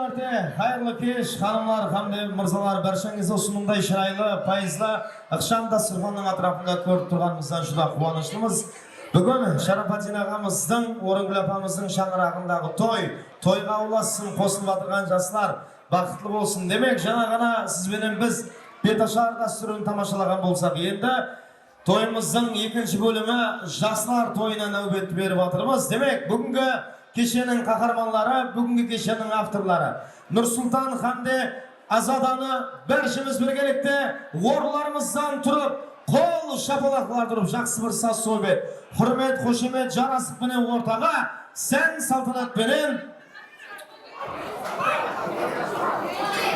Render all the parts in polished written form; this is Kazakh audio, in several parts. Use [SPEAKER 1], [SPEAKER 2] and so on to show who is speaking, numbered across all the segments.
[SPEAKER 1] мәрте қайырлы кеш, ханымлар, хамды мырзалар, баршаңыз осындай шырайлы, пайызлы, ықшам дастарханның атрафында көріп тұрғанымыздан жұда қуаныштымыз. Бүгін Шарапатин ағамыздың, Орынгүл апамыздың шаңырағындағы тойға ұласын қосылып жатырған жастар бақытлы болсын. Демек, жаңа ғана сізбенен біз беташар дәстүрін тамашалаған болсақ, енді тойымыздың екінші бөлімі жастар тойына нәубет беріп жатырмыз. Демек, бүгінгі кешенің қаһарманлары, бүгінгі кешенің авторлары Нұрсұлтан Хамде Азаданы бәршіміз біргелікте орларымыздан тұрып, қол шапалақлар тұрып, жақсы бір саз сөйлеп, құрмет, қошемет, жарасықпенен ортаға сән салтанатпенен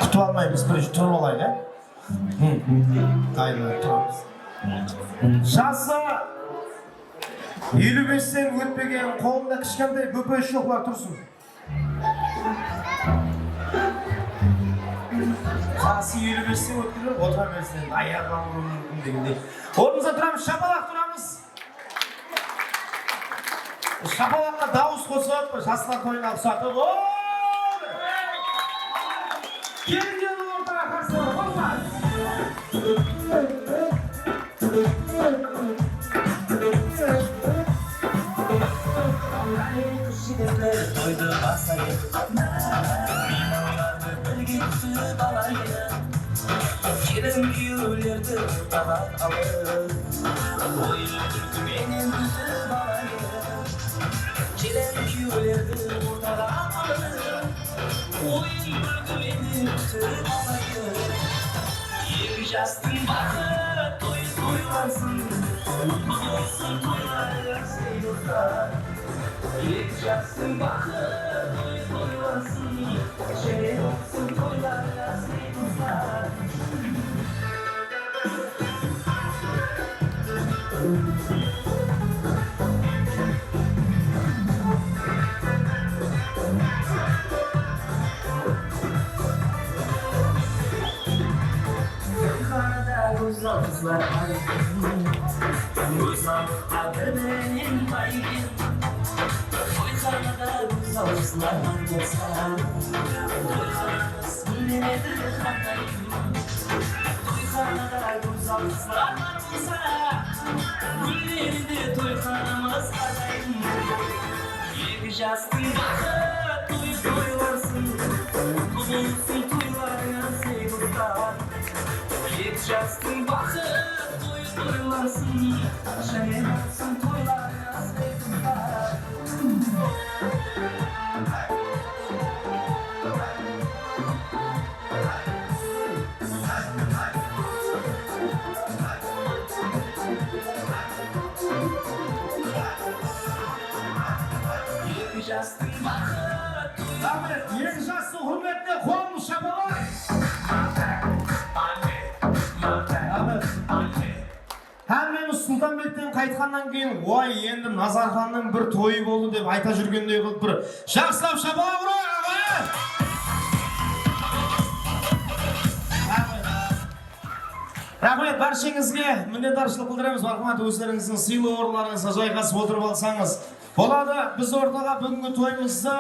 [SPEAKER 1] күтіп алмаймыз, бірінші тұрып алайық, қайда тұрамыз. Жасы 55-тен өтпеген қолында кішкентай бөпе шоқлар тұрсын. Жасы 55-тен өткенде отыра берсін, аяғынан ұру мүмкін дегенде. Орнымызда тұрамыз, шапалақ тұрамыз. Шапалаққа дауыс қосып, жастар тойына ұқсатып. Келген ортаға қарсы болмай.
[SPEAKER 2] Тойды басайық, меймандарды бірге күтіп алайық, келін күйеулерді ортаға алып, ойын күлкіменен күтіп алайық, келін күйеулерді ортаға алып, ойын күлкіменен күтіп алайық. Екі жастың бақыт той тойлансын, болсын тойлар сыйлықтар. Екі жастың бақыт той тойлансын, және болсын тойлар сыйлықтар. Kızlar aydın, uzakta benim aydın. Toyxanada uzaklar aydın, toyxanası nedir xanayım. Toyxanada uzaklar aydın, güllerinde toyxanamız aydın. Екі жастың бақыт той тойлаnsın, болсын тойлар сыйлықтар. Екі жастың бақыт той тойлаnsın, және болсын тойлар сыйлықтар. Екі жастың бақыт той.
[SPEAKER 1] Екі жастың құрметіне қолын шапалақ. Әмеміз Сұлтанбектен қайтқаннан кейін, ой, енді Назарханның бір тойы болды деп айта жүргендей қылып бір жақсылап шапалақ ұрайық. Рахмет, баршаңызге міннетаршылық білдіреміз. Мархамат, өздеріңіздің сыйлы орындарыңызға жайғасып отырып алсаңыз болады. Біз ортаға бүгінгі тойымызды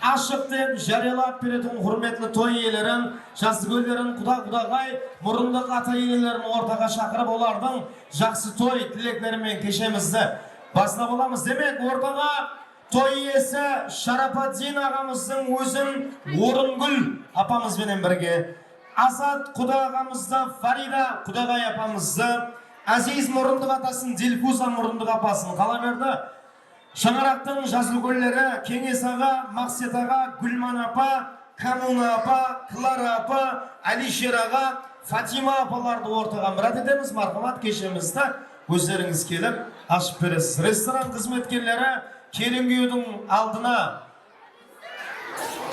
[SPEAKER 1] ашық деп жариялап беретін құрметлі той иелерін, жастыкөлдерін, құда-құдағай, мұрындық ата иелерін ортаға шақырып, олардың жақсы той тілектерімен кешемізді басына боламыз. Демек, ортаға той иесі Шарапатин ағамыздың өзін Орынгүл апамызбенен бірге, Азат құда ағамызды, Фарида құдағай апамызды, Азиз мұрындық атасын, Дилфуза мұрындық апасын қала берді. Шаңырақтың жазылгөллері Кеңес аға, Мақсет аға, Гүлман апа, Камуна апа, Клара апа, Алишер аға, Фатима апаларды ортаға мұрат етеміз. Мархамат, кешемізді өздеріңіз келіп ашып бересіз. Ресторан қызметкерлері келін күйеудің алдына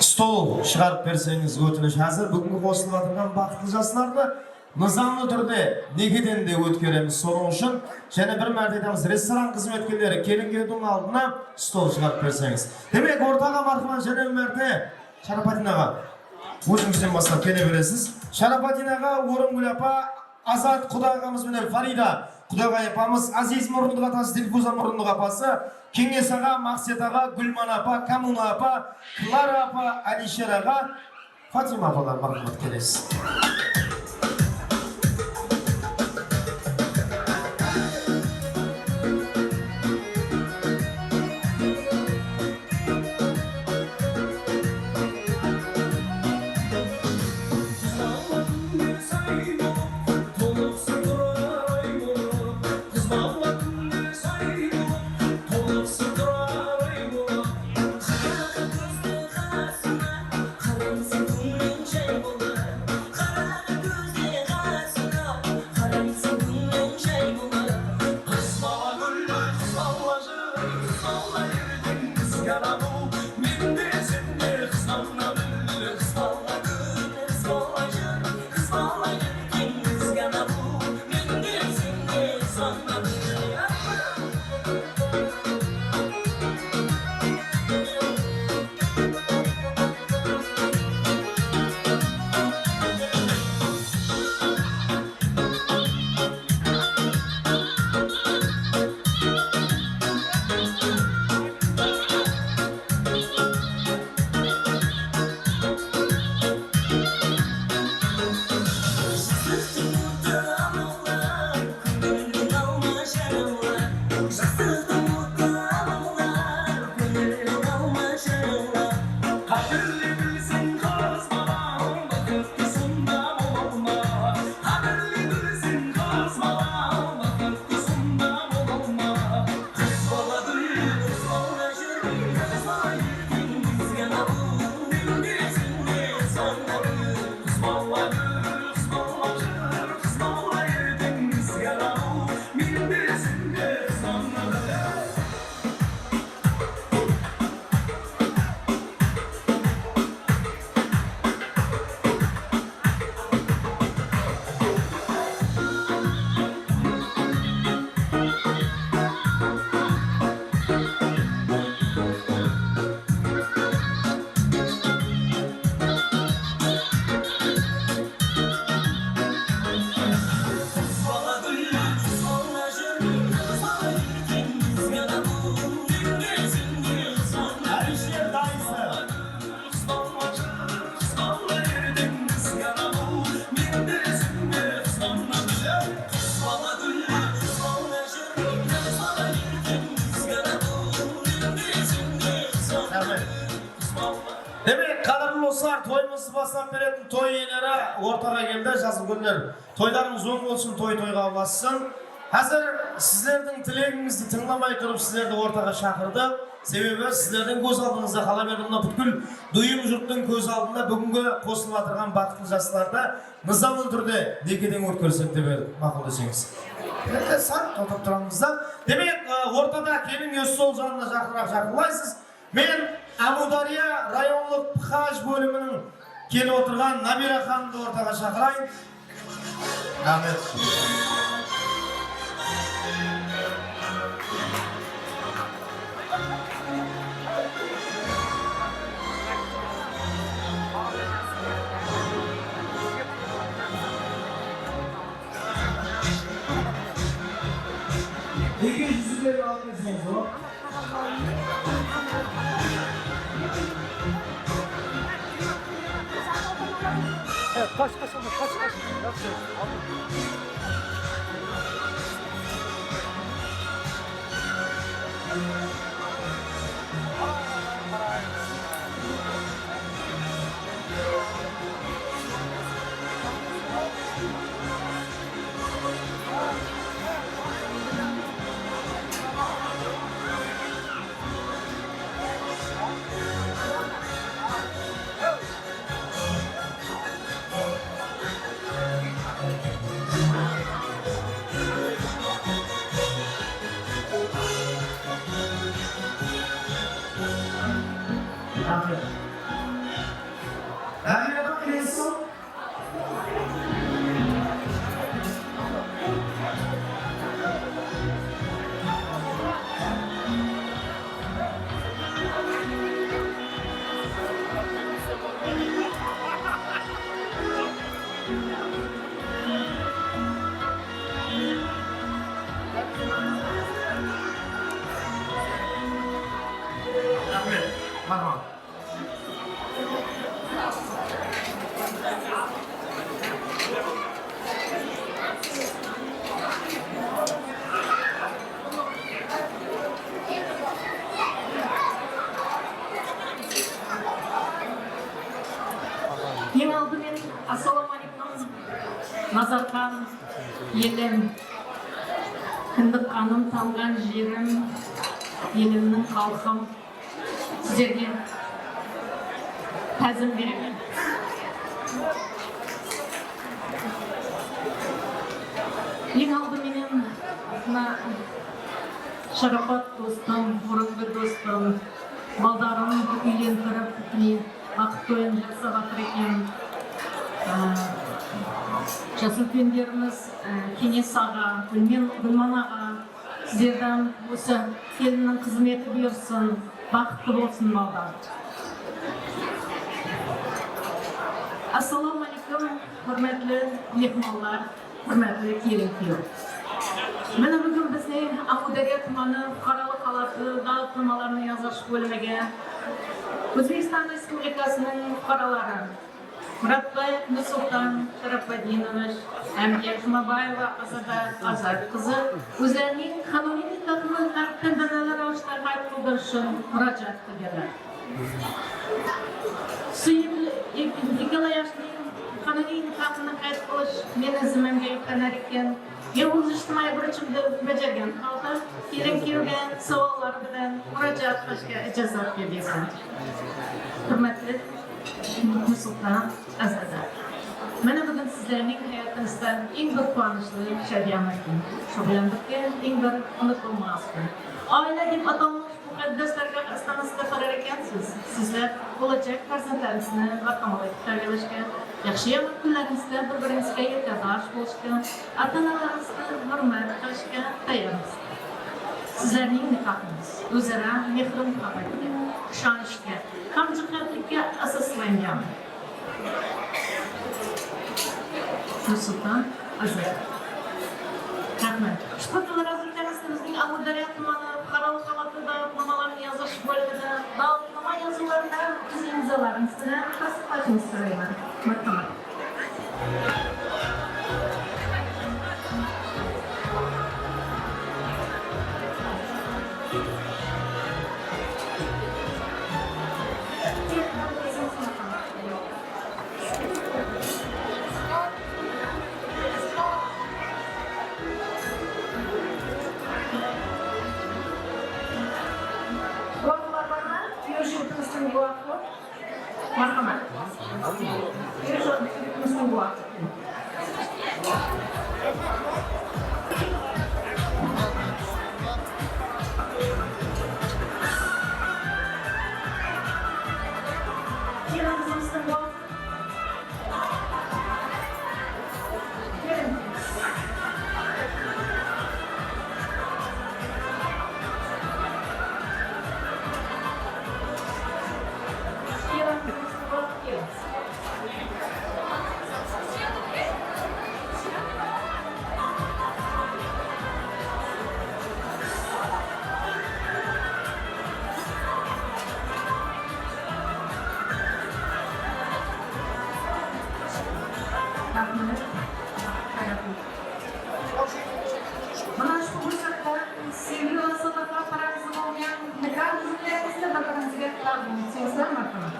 [SPEAKER 1] стол шығарып берсеңіз өтініш әзір. Бүгінгі қосылып жатырған бақытты жастарды нызамды түрде некеден де өткереміз. Соның үшін және бір мәрте айтамыз, ресторан қызметкерлері келін күйеудің алдына стол шығарып берсеңіз. Демек, ортаға мархамат және мәрте Шарапатин аға өзіңізден бастап келе бересіз. Шарапатин аға, Орынгүл апа, Азат құда ағамыз менен Фарида құдағай апамыз, Азиз мұрындық атасы, Дилфуза мұрындық апасы, Кеңес аға, Мақсет аға, Гүлман апа, Камуна апа, Клара апа, Алишер аға, Fatima apadan marhamat kelesiz. Demek kadarlı dostlar, toyumuzu bastan berетін toy iyeleri ortaga geldi, жазғы günler. Toylarınız oң olsun, toyga ulaşsın. Hazır sizlerдің тілегіңізді тыңламай тұрып, sizlerді ортаға шақырды. Себебі sizlerдің көз алдыңызда қала бердімді бүткіл дүйім жұрттың көз алдында бүгінгі қосылып атырған бақытты жастарды нызамын түрде некеден өткөрсек деп едік, мақұл десеңіз. Сан тоқтап тұрамызда. Демек, ортада келін өз сол жанына жақырлайсыз. Мен Амудария районлық ПХ бөлімінің келіп отырған Набира ханымды ортаға шақырайын. Рахмет. Неге жүзілер алып кетсеңіз о?
[SPEAKER 3] Kaç ama kaç.
[SPEAKER 4] Ең алдымен ассалаумағалейкум Назархан елім, кіндік қаным тамған жерім, елімнің халқым, сіздерге тәзім беремін. Ең алдыменен шарапат достым, бұрынғы достым, балдарым үйлендіріп, бақыт тойын жасап жатыр екен. Жасөспірімдеріміз Кеңес аға, Гүлман аға, сіздерден осы келіннің қызметі бұйырсын, бақытты болсын балдар. Ассалаумағалейкум, құрметлі мехмандар, құрметлі келін күйеу. Мені бүгін бізде Амудария тұманы Қаралы қаласы дағыттырмаларының yazış бөліміге Өзбекстан Республикасының қаралары Мұратбаев Нұрсұлтан Шарападинович, Әмдия Жұмабаева Азада Азатқызы өздерінің қануни міндетінің әріптен даналар ауыштарға айтылды үшін мұраджат қылдырды. Сүйімлі Николаяшның қануни міндетінің қайт қылыш мені зімімге юқтанар екен. Yavuz İçtimai Bırçımda becergen kaldı. Келін күйеуге сауалар білен мұраджат қылышқа icazat бересің. Hürmetli Nursultan Azada. Mene bugün sizlerinin hayatınızda en bir kuanışlı şadiyametin, şoğlandıkken en bir unutulmaz gün. Aile deyip atanmış bu mukaddeslerge astanızda karar ekensiz. Sizler olacak farzandlarınızı bakamalık tarbiyalışka, yaxşı yaman günlerinizde birbirinizge yetadaş bolışka, ata-analarınızga hürmet qilishga tayyormisiz. Sizlerning nikahınız o'zaro mehr muhabbatga, ishonishga, hamjihatlikka asoslangan. Nursulton Azada. Rahmat. Ushbu razilkarimizning Amudariya tumani Qaror qavatida nomalarni yozish bo'limida noma yozuvlarida o'z imzolaringizni tasdiqlashingizni so'rayman. Marhamat. Marhamat. Yürüyüşümüzün bu akı. Yürüyüşümüzün bu akı. Mana shu fursatda sevgi va sadaqa parasi bo'lgan nikah tuzumlaringizni bir-biringizga taqdim etsangizlar marhamat.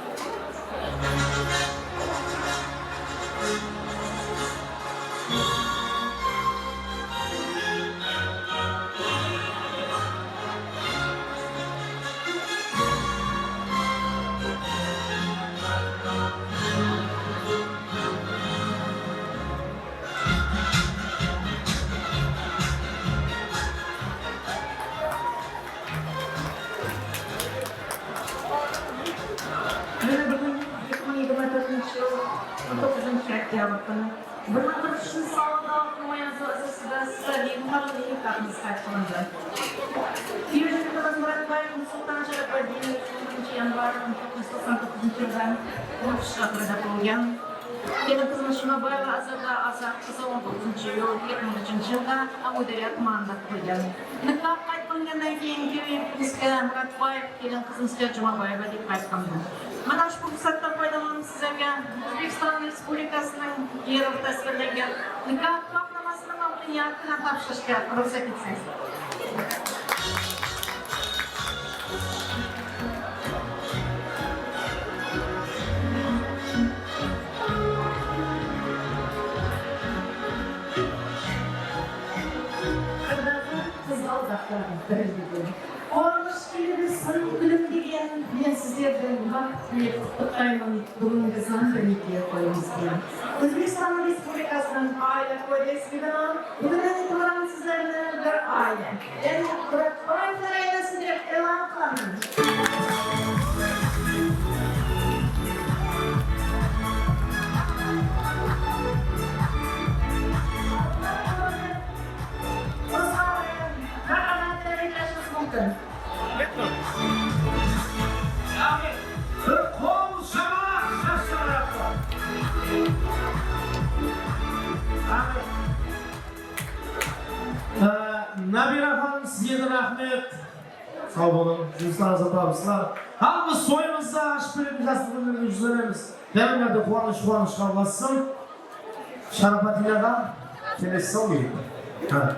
[SPEAKER 4] Bermakna sağda olmayansa asasında sizlerle muharrem nikahınız kayıtlandı. Yürüyüşümüzün Muratbay Nursultan Şarapadiyev 3 yanvar 1999 yıldan 13 şartlarda doğuyan. Gelin kızımız Şumabayeva Azada Azatqızı 19 yıl 2003 yılda Amudariya tumanida tug'ilgan. Nikah kayıtlangandan keyin kuyovimizga Muratbay, kelin kızımızga Jumabayeva deb qaytqandi. Mana shu fursatdan foydalanib sizlarga O'zbekiston Respublikasining yer tasvirlangan nikah guvohnomasini ma'muriyat bilan topshirishga ruxsat etsangizlar. дәрежеде. Қуаныш келеді, сын күлім деген мен сіздердің бақытымен құттықтаймын бүгінгі заң береке тойымызбен. Өзбекстан Республикасының Айла Кодексігі бүгінгі тұрған сіздерді бір айла. Және Құрбан айдасы деп элан қыламын.
[SPEAKER 1] Bir kol şamak şaşırmakla. Nabira Hanım size de rahmet. Sağ olun, cüzdanınıza tabıslar. Halımız soyumuzda aşpirimiz aslında yüzlerimiz. Benimlerde kuanış kalmasın. Şarapatıyla da kendisi sağlıyor.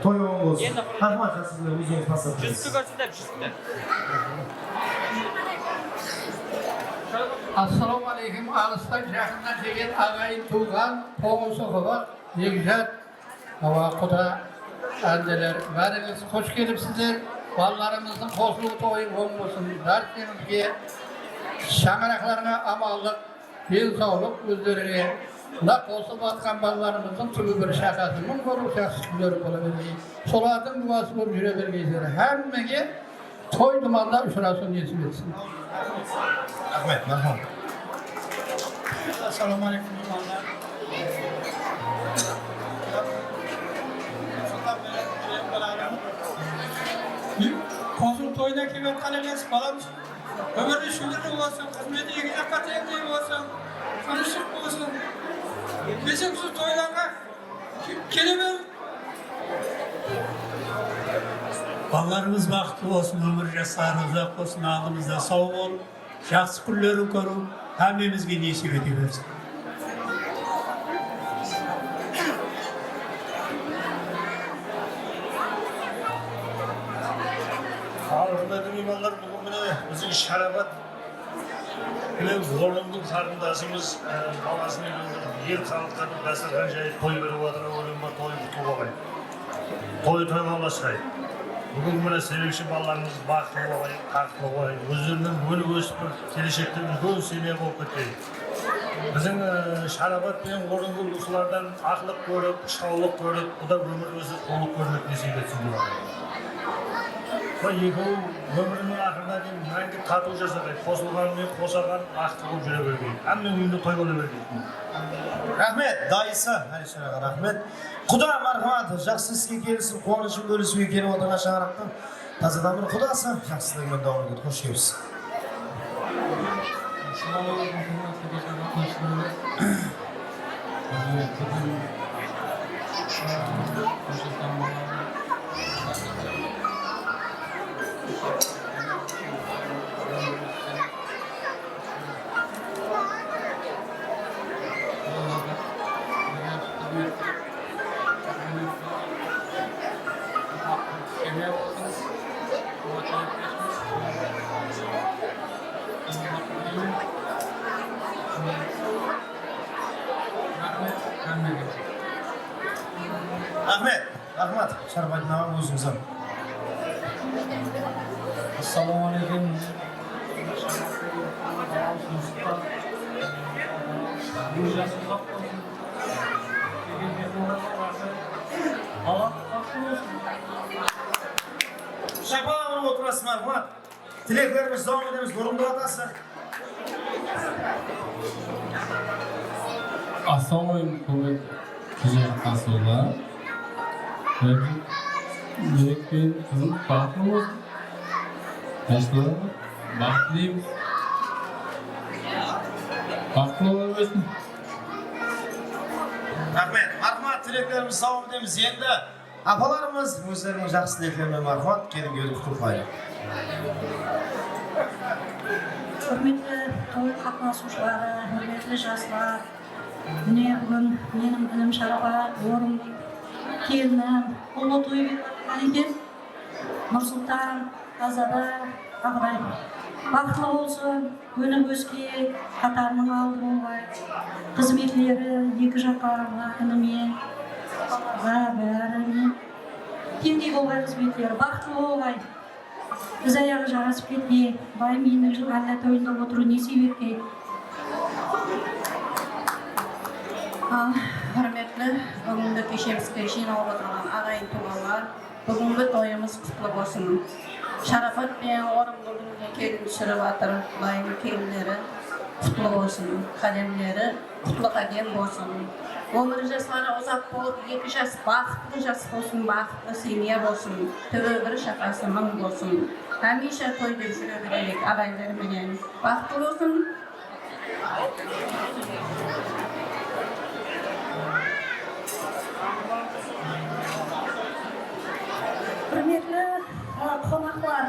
[SPEAKER 1] Toy oğun olsun. Rahmat aslında uzun pasatırız.
[SPEAKER 3] Жүзді көрсетіп, жүзді.
[SPEAKER 5] Assalamu alaikum. Alıstan жақыннан келген ағайын туған тоғыз оқуға егжат Kuda әнделер бәріңіз қош келіпсіздер. Балаларымыздың қосылу тойы болсын. Бәріңізге шаңырақларына амандық, денсаулық өздеріңе. Мына қосылып жатқан балаларымыздың түбі бір шақасы мың көріп жақсы күндері бола бергей. Солардың дуасы болып жүре бергейсіздер. Әммеге той думанда ұшырасу несіп етсін.
[SPEAKER 1] Rahmet, merhaba.
[SPEAKER 5] Assalamu alaikum. Konsul toyuna kelib qalagan balam ömürlü şükürlü olsun, hizmeti iki dakika teyze olsun, tanışık olsun. Bizim şu toylarga kelime
[SPEAKER 6] Ballarımız baxtlı olsun, ömür yaşları uzaq olsun, ağlımızda sağ ol, жақсы күндерін көру, әмемізге несіп ете берсін.
[SPEAKER 7] Құрметті меймандар, бүгін міне біздің Шарапат орынның қарындасымыз баласының ел халықтардың дастархан жайып той беріп жатыр, ойынға той құтылып алайық. Той болашай. Бүгін міне себепші балаларымыз бақытты болайық, тартылы болайық, өздерінің бөліп өсіп келешекте үлкен семья болып кетейік. Біздің Шарапат пен орынғыл осылардан ақылық көріп, шаулық көріп, бұда өмір өзі толық көрмек несіп етсін болады. Екеуі өмірінің ақырына дейін мәңгі тату жасағай, қосылғанымен қосаған ақты болып жүре бергейді. Әммен үйінде той бола бергейді.
[SPEAKER 1] Rahmet, dayısı, Alişan'a rahmet. Kuda marhamat, жақсы іске келісіп, қуанышын бөлісуге келіп отырған шаңырақтың тазадан бір құдасы, жақсылығымен дауым еді, қош келіпсіз. Rahmat, Şarapatın ağam özünüzden.
[SPEAKER 5] Assalamu alaikum.
[SPEAKER 1] Şapağımın oturası marhamat. Dileklerimiz devam ederiz, yorumda atası.
[SPEAKER 8] Assalomu alaykum, Hijrat Rasulullah. Demek ben kızım farklı olsun. Yaşlılar farklıyım. Farklı olabilirsin.
[SPEAKER 1] Rahmet, marhamat, dileklerimiz devam ederiz. Endi apalarımız özlerinin жақсы dileklerine marhamat, gelin görüp kurtulmayın.
[SPEAKER 9] Hürmetli toy katnaşушылары, hürmetli жастар, mine бүгін менің інім Шарапат, орын келінім, ұлы той берген екен. Нұрсұлтан, Азада, Ағдай. Бақытлы болсын, өніп өске, қатарының алды болмай, қызметлері екі жаққа інімен, бәріне. Теңдей болғай қызметлері, бақытлы болғай. Biz ayağı жарасып кетпей, байым менің жыл әлі тойында отыру не себепке? Hürmetli, бүгінгі кешемізге жиналып отырған ағайын туғандар, бүгінгі тойымыз құтты болсын. Шарафат пен Орынбордың келін түсіріп жатыр, байым келіндері құтты болсын, қадемдері құтлы қадем болсын. Өмір жастары ұзақ болып, 2 жас бақытты жас болсын, бақытты семья болсын, түбі бір шақасы мың болсын. Hamisha to'y deb жүре берелік ағайындарменен. Бақытты болсын. Құрметлі қонақтар,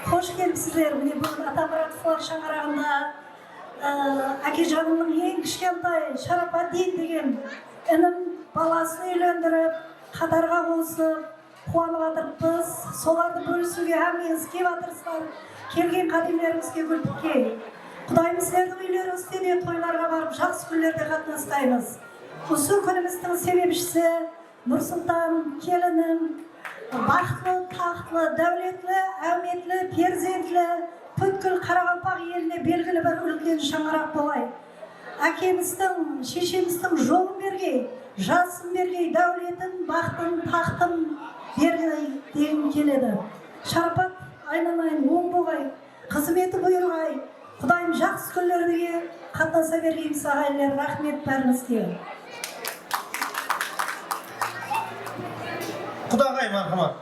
[SPEAKER 9] қош келіпсіздер. Міне бүгін Атамұратовлар шаңырағында әкежанымның ең кішкентай Шарападин деген інім баласын үйлендіріп, қатарға қосып, қуанып жатырмыз. Соларды бөлісуге әмеңіз келіп жатырсыздар. Келген қадимлерімізге гүлдікке. Құдайым сіздердің үйлеріңізде де тойларға барып, жақсы күндерде қатынастаймыз. Осы күніміздің себепшісі Нұрсұлтан келінім, бақытлы, тақтылы, дәулетлі, әуметлі, перзентлі, бүткіл Қарақалпақ еліне белгілі бір үлкен шаңырақ болай. Әкеміздің, шешеміздің жолын бергей, жасын бергей, дәулетін, бақтын, тақтын бергей дегім келеді. Шарапат айналайын, оң болғай, қызметі бұйырғай, Құдайым жақсы күндерге қатынаса бергейміз ағайындар, рахмет бәріңізге.
[SPEAKER 1] Құдағай мархамат.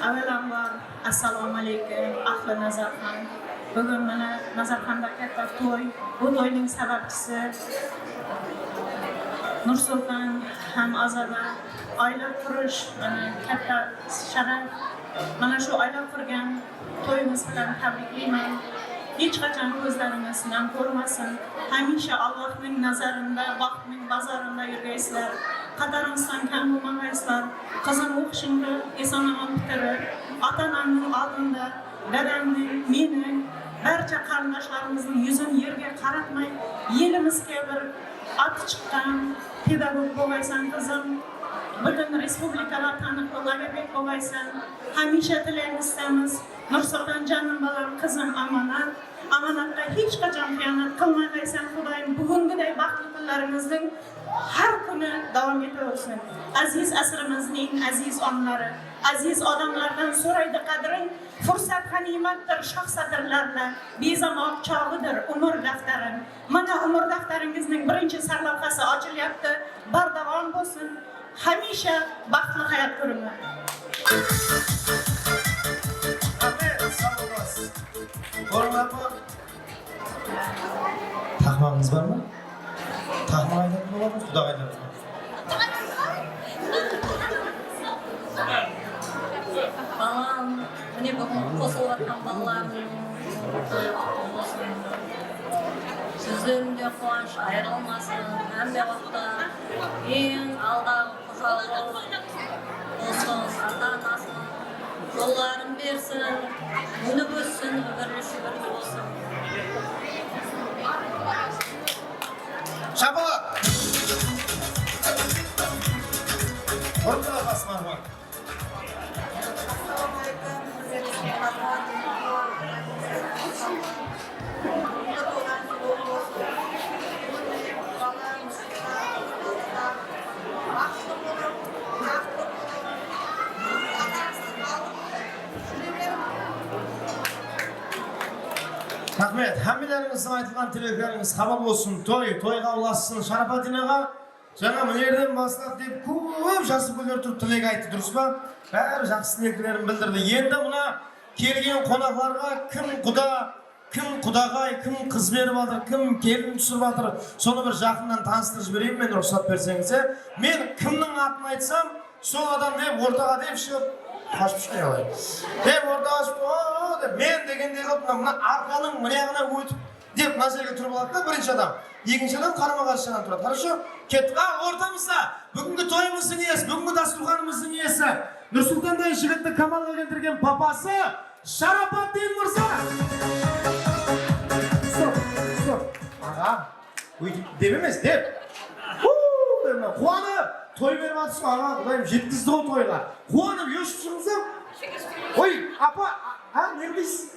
[SPEAKER 4] Avvalambor assalomu alaykum ahli Nazarxon. Bugun mana Nazarxonda katta to'y. Bu to'yning sababchisi Nursulton ham Azada oila qurish, mana katta sharaf. Mana shu oila qurgan to'yimiz bilan tabriklayman. Hech qachon ko'zlaringiz nam ko'rmasin. Hamisha Allohning nazarida, vaqtning bozorida yurgaysizlar. Qadaringizdan kam bo'lmaysizlar. Qizim o'qishingni eson-omon bitirib, ota-onamning oldida, dadamning, mening, barcha qarindoshlarimizning yuzini yerga qaratmay, yelimizga bir oti chiqqan pedagog bo'lmaysan qizim. Butun respublikada taniqli logoped bo'lmaysan. Hamisha tilaymiz. Nursulton jonim bolam, qizim omonat. Omonatga hech qachon xiyonat qilmaysan Xudoyim. Bugungiday baxtli kunlaringizning har kuni davom etaversin. Aziz asrimizning aziz onlari, aziz odamlardan so'raydi qadring. Fursat g'animatdir, shoh satrlarla bezamoq chog'idir umr daftarim. Mana umr daftaringizning birinchi sarlavhasi ochilyapti. Bardavom bo'lsin. Hamisha baxtli hayot ko'ringlar.
[SPEAKER 1] Ko'ringlarmi? Taqmoqingiz bormi? Taqmoq aytib bo'ladimi? Xudo aytib.
[SPEAKER 9] Balam, mine бүгін қосылып жатқан балаларым, сіздерінде қуаныш айырылмасын, әмбе уақытта ең алдағы қожалық болсын, ата-анасын жолларын берсін, өніп өссін, өмірлі шүбірлі болсын.
[SPEAKER 1] Шапалақ! Орынға басмағым. Рахмет, hammalarыңыздың айтылған тілектеріңіз қабыл болсын. Тойға ұлассын. Шарапатинаға жаңа мінерден бастап деп көп жасы күндер тұрып тілек айтты, дұрыс па? Бәрі жақсы тілектерін білдірді. Енді мына келген қонақтарға кім құда, кім құдағай, кім қыз беріп жатыр, кім келін түсіріп жатыр, соны бір жақыннан таныстырып жіберейін, мен рұқсат берсеңіз. Мен кімнің атын айтсам, сол адам деп ортаға деп шығып қашып шықпай алайын. Деп ортаға шығып, мен дегенде қылып, мына арқаның мына өтіп деп мына жерге тұрып алады да бірінші адам. Екінші адам қарама-қарсы жағынан тұрады. Хорошо? Кеттік. Ортамызда бүгінгі тойымыздың иесі, бүгінгі дастарханымыздың иесі, Нұрсұлтандай жігітті Камалға келтірген папасы Шарападин мырза. Стоп. Аға, деп емес, деп. Қуанып, той беріп жатырсың, аға, Құдайым жеткізді ғой тойға. Қуанып, өшіп шығыңыздар, Oy, apa? Ha, neredesin?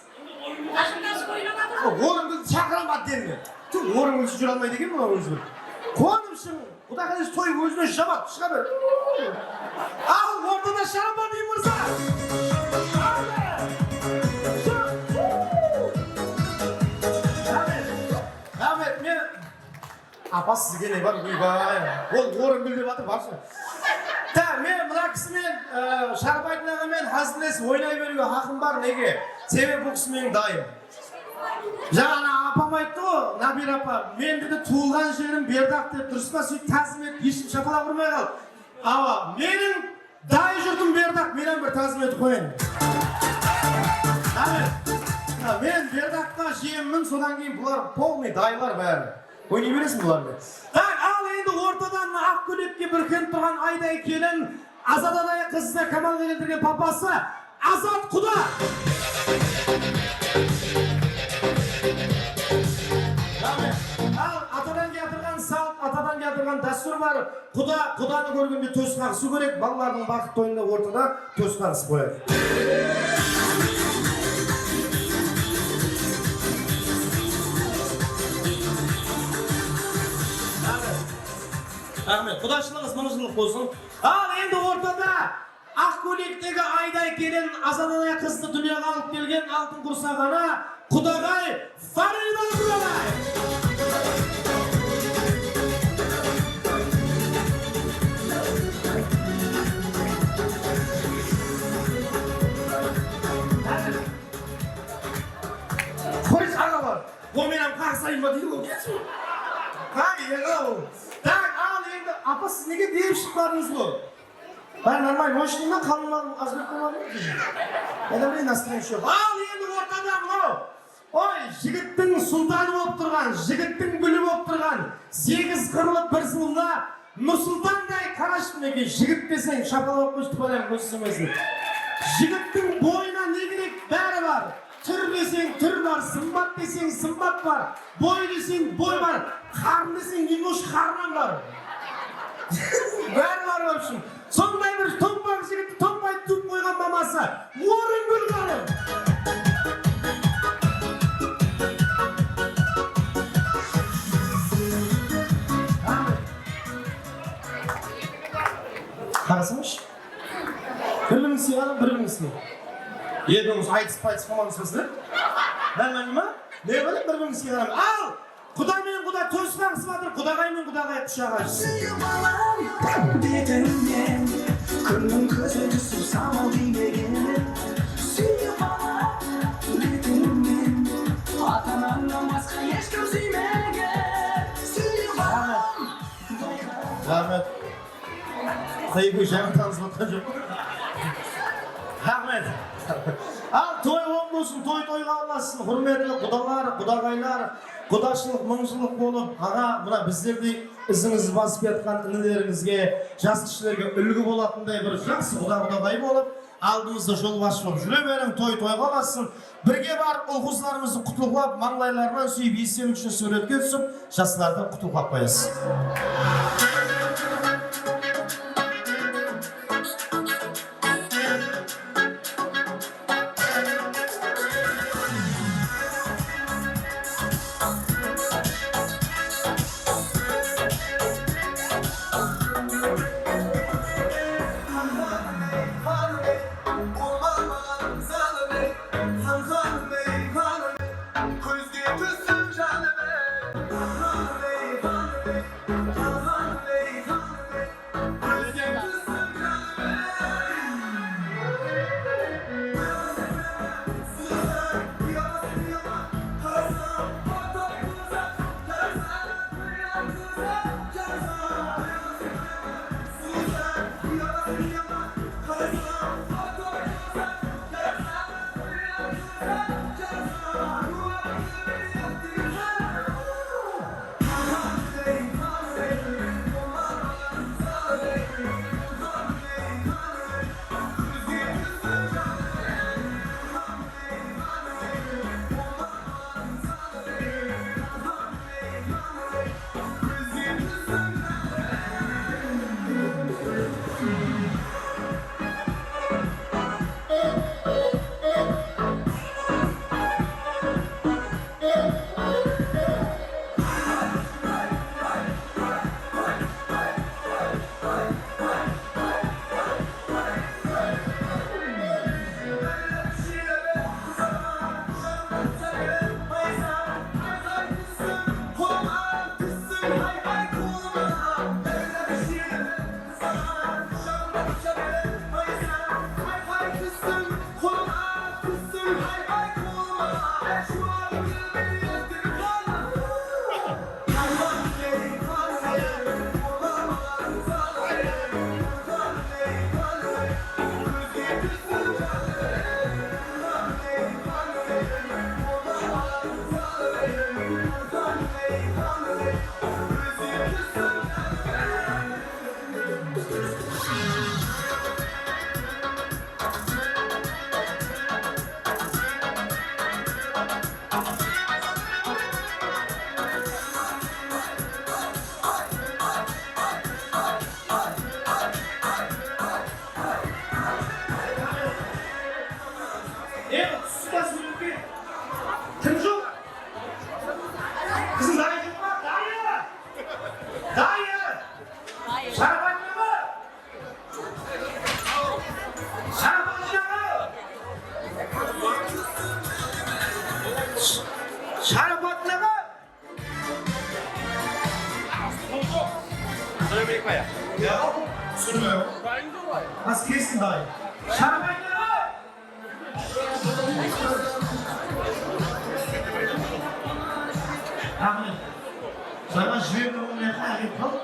[SPEAKER 1] Oğlum kız çakıramadı derine. Tüm oğlum kızı jüralmaydı değil mi oğlum kızı? Konumsun. Bu da kadar toy gözüne şabat. Çıkar böyle. Al ortada şarap alayım Mırza. Rahmet, men apa sizga ne var? Uyba. Oğlum bildi batı barsın. Ta men mına kisimen şarap aytmaga men hazillesip oynay berүүгө hakım var nege? Себеби bu kisi mening dayım. Жаңа апам айтты ғой, Набир апа, мен dedi туылған жерім Бердақ деп дұрыс па, сөйтіп тәзім етіп ешкім шапалақ ұрмай қал. Ава, менің дай жұртым Бердақ, менен бір тәзім етіп қояйын. Мен Бердаққа жиеммін, содан кейін бұлар полный дайлар бәрі. Ойнай бересің бұлармен. Так, ал енді ортадан ақ көйлекке бүркеніп тұрған Айдай келін, Азат Адай қызына Камалға келтірген папасы Азат Құда. Атадан келтірген салт, атадан келтірген дәстүр бар. Құданы көргенде төс қағысу керек. Балалардың бақыт тойында ортада төс қағысып қояды. Рахмет, құдашылығыз мыңжылық болсын. Ал енді ортада ақ көйлектегі Айдай келін Азат Адай қызды дүниеге алып келген алтын құрсағана Құдағай Фарида Құдағай. Қойыз аға бар. О менен қақсайын ба дейді ғой. Так, ал енді апа сіз неге беріп шықпадыңыз ғой? Бәрі нормально, ойшының мен қалынмадым, азбек болмадым. Әді білейін настроен шоқ. Ал енді ортада мынау. Ой, жігіттің сұлтаны болып тұрған, жігіттің гүлі болып тұрған, 8 қырлы бір сұлына Нұрсұлтандай қарашым неге жігіт десең шапалап көшті балам көшсімесін. Жігіттің бойына не керек бәрі бар. Түр десең түр бар, сымбат десең сымбат бар, бой десең бой бар, қарын десең немножко қарынан бар. Бәрі бар өпшін. Сондай бір томпақ жігітті томпай туып қойған мамасы Орынгүл ханым. Қарасыңыз? Бір-бірін сыйғаным, бір-бірін сыйғаным. Едіңіз айтыс-пайтыс қылмаңыз біздер. Нормально ма? Не біліп бір-бірін сыйғаным. Ал! Құда мен құда төсіғаңыз батыр, құдағай мен құдағай құшаға жүрсін.
[SPEAKER 2] Сүйіп алам бетіңнен, күннің көзі түсіп самал билеген. Сүйіп алам бетіңнен, ата-анаңнан басқа ешкім сүймеген. Сүйіп алам.
[SPEAKER 1] Рахмет. Қайғы жаңа таныс батқан жоқ. Рахмет. Ал той оң болсын, той-тойға аласың. Құрметлі құдалар, құдағайлар, құдашылық, мыңжылық болып, аға, мына біздердей ізіңізді басып жатқан інілеріңізге, жас кішілерге үлгі болатындай бір жақсы құда-құдағай болып, алдымызда жол басшы болып жүре берің, той-тойға аласың. Бірге барып, ұл-қызларымызды құтылғап, маңлайларынан сүйіп, естелік үшін суретке түсіп, жастарды құтылғап қоясың.
[SPEAKER 2] Көзге түсіп жаным ей,
[SPEAKER 1] Ya, sürmüyor. Az kesin dayı. Şarabaylar! Ahmet, sana jüyelim ne kadar yapalım?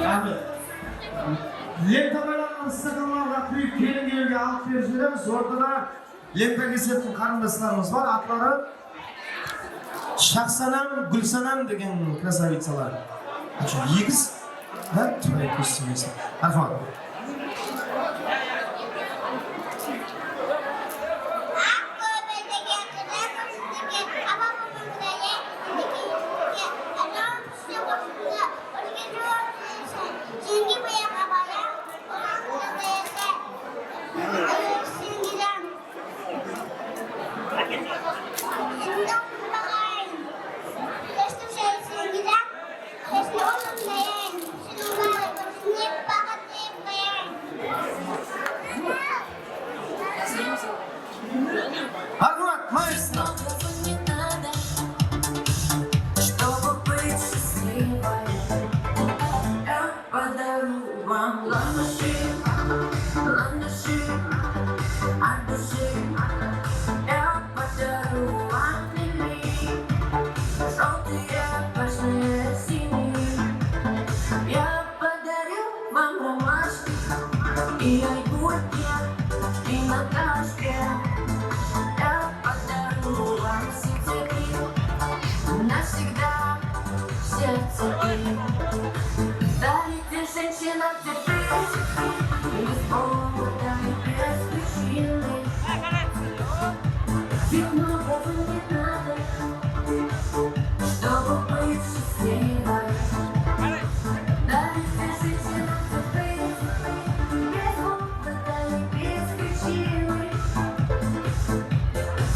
[SPEAKER 1] Abi, lenta baylangan sakallarga büyük kelin alıp berişlerimiz. Orada da lenta kesetkin karındaşlarımız var. Atları Şahsanam, Gülsanam degen krasavitsalar. Açı yigiz. Ha? Tüme küstümesi. Arfan. Аргумент, маэстро!
[SPEAKER 2] Чтобы быть счастливой, я подарю вам ландыши от души. Я подарю вам лилии, желтые, пышные, синие. Я подарю вам ромашки и айгурки, и наташки. Я подарю вам все цветы, навсегда все цветы. Дарите женщинам цветы, без повода и без причины. Ведь многого не надо, чтобы быть счастливой. Дарите женщинам цветы, без повода и без причины.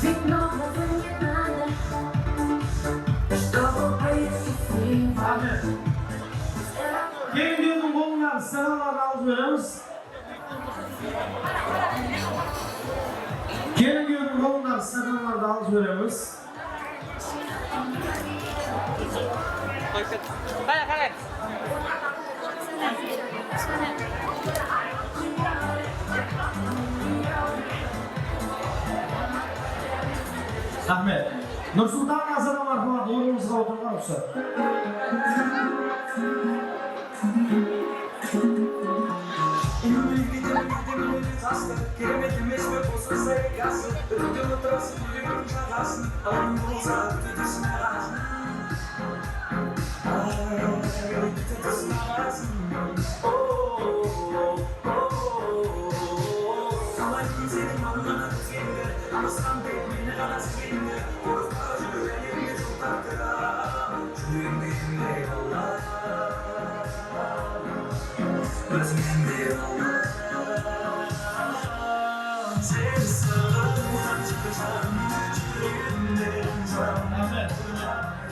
[SPEAKER 2] Ведь многого не надо, чтобы быть счастливой.
[SPEAKER 1] Gelin diyordum bunlar sıralar alıyoruz. Gelin diyordum bunlar sıralar alıyoruz. Ahmet, Nursultan Nazar'a var bu doğrumuzda oturma yoksa.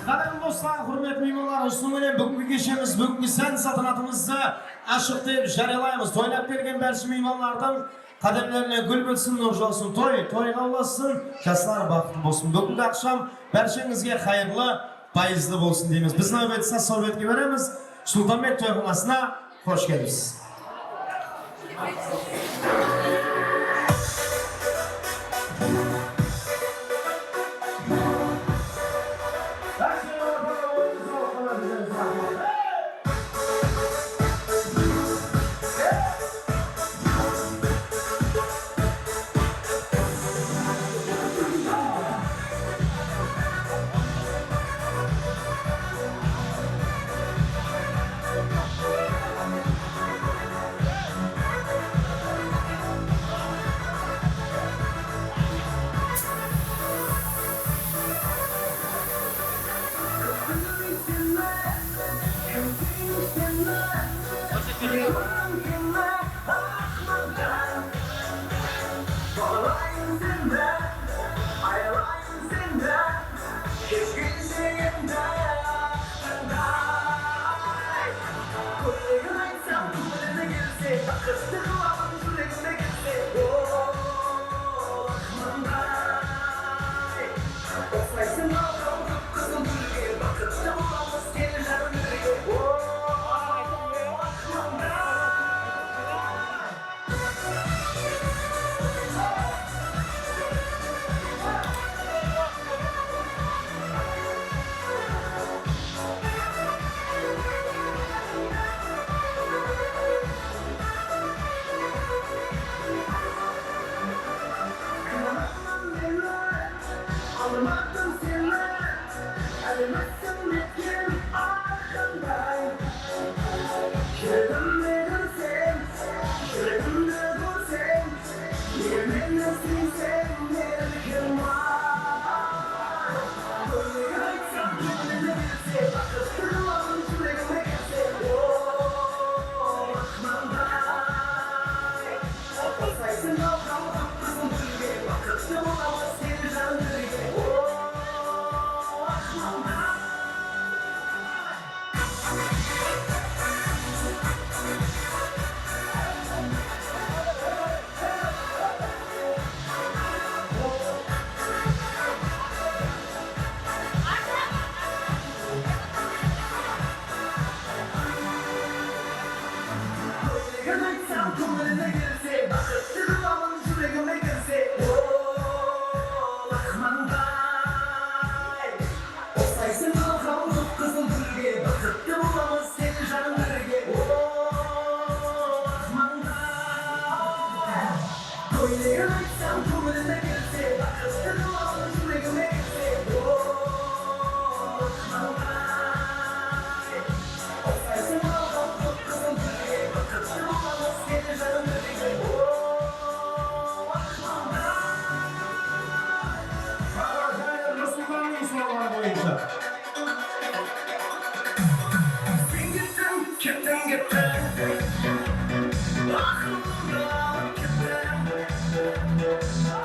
[SPEAKER 1] Kadın dostlar, hürmet meymanlar, üstüne bugünkü geçemiz, bugünkü sen satınatımızı aşık deyip жарияlayımız. Toylap bergen berşi meymanlardan kademlerine gül bitsin, nur olsun, toyga olasın, jaslar bakıtlı bolsun. Bugünkü akşam berşengizge hayırlı, bayızlı bolsun deyimiz. Biz nöbetsa sorbetke veremiz. Sultanbek toygumasına hoş geldiniz.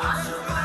[SPEAKER 1] Aşık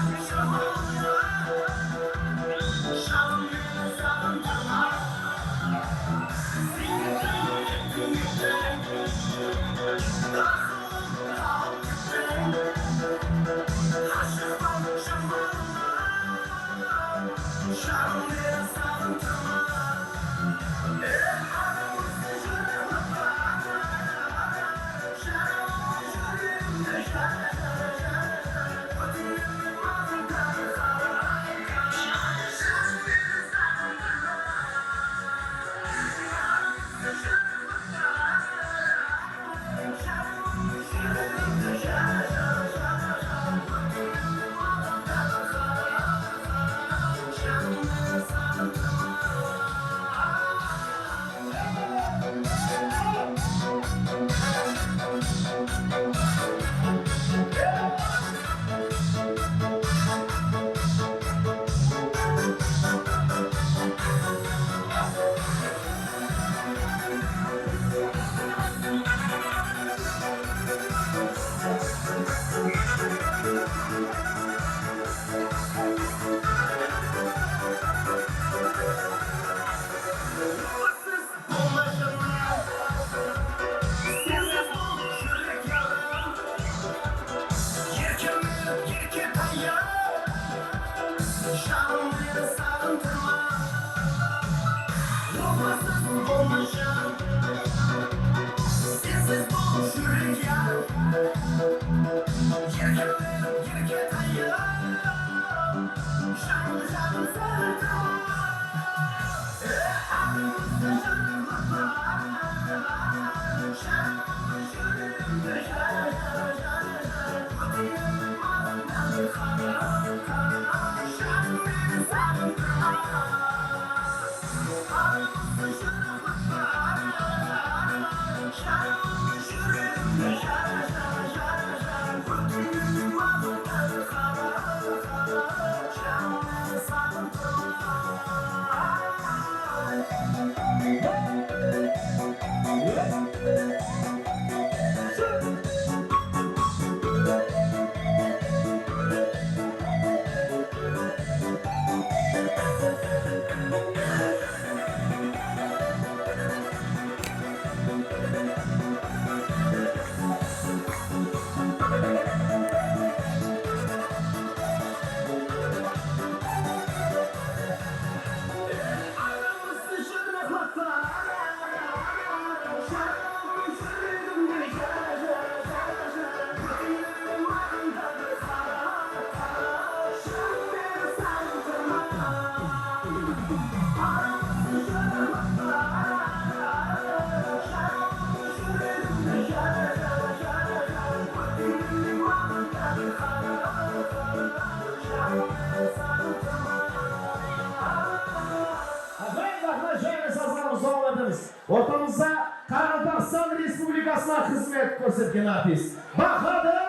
[SPEAKER 1] tek ko'rsatgan artist Bahodir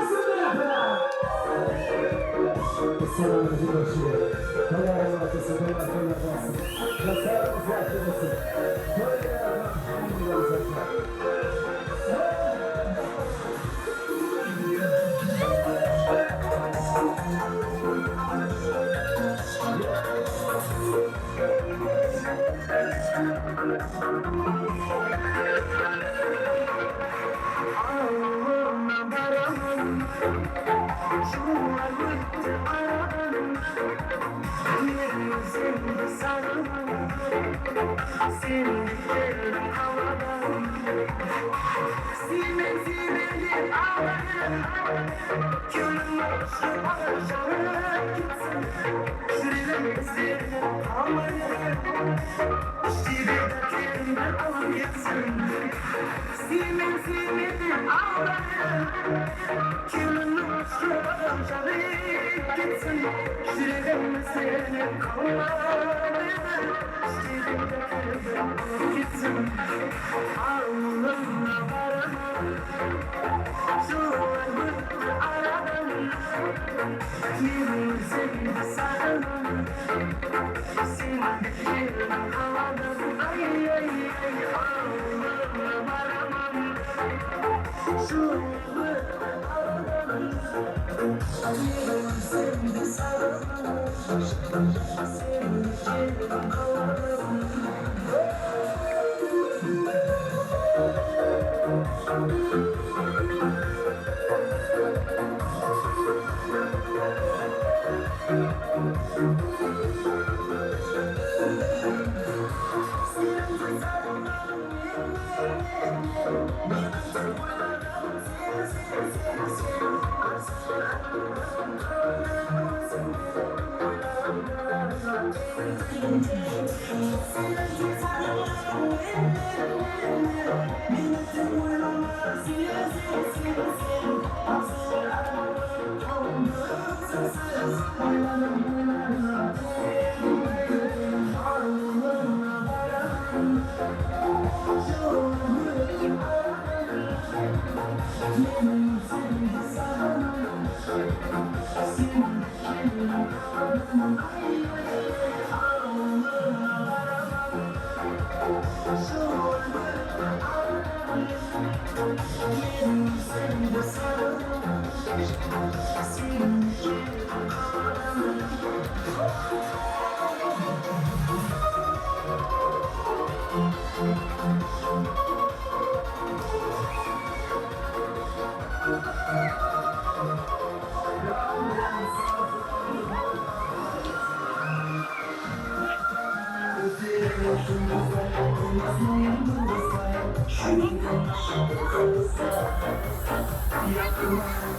[SPEAKER 1] Rasulov. Assalomu alaykum.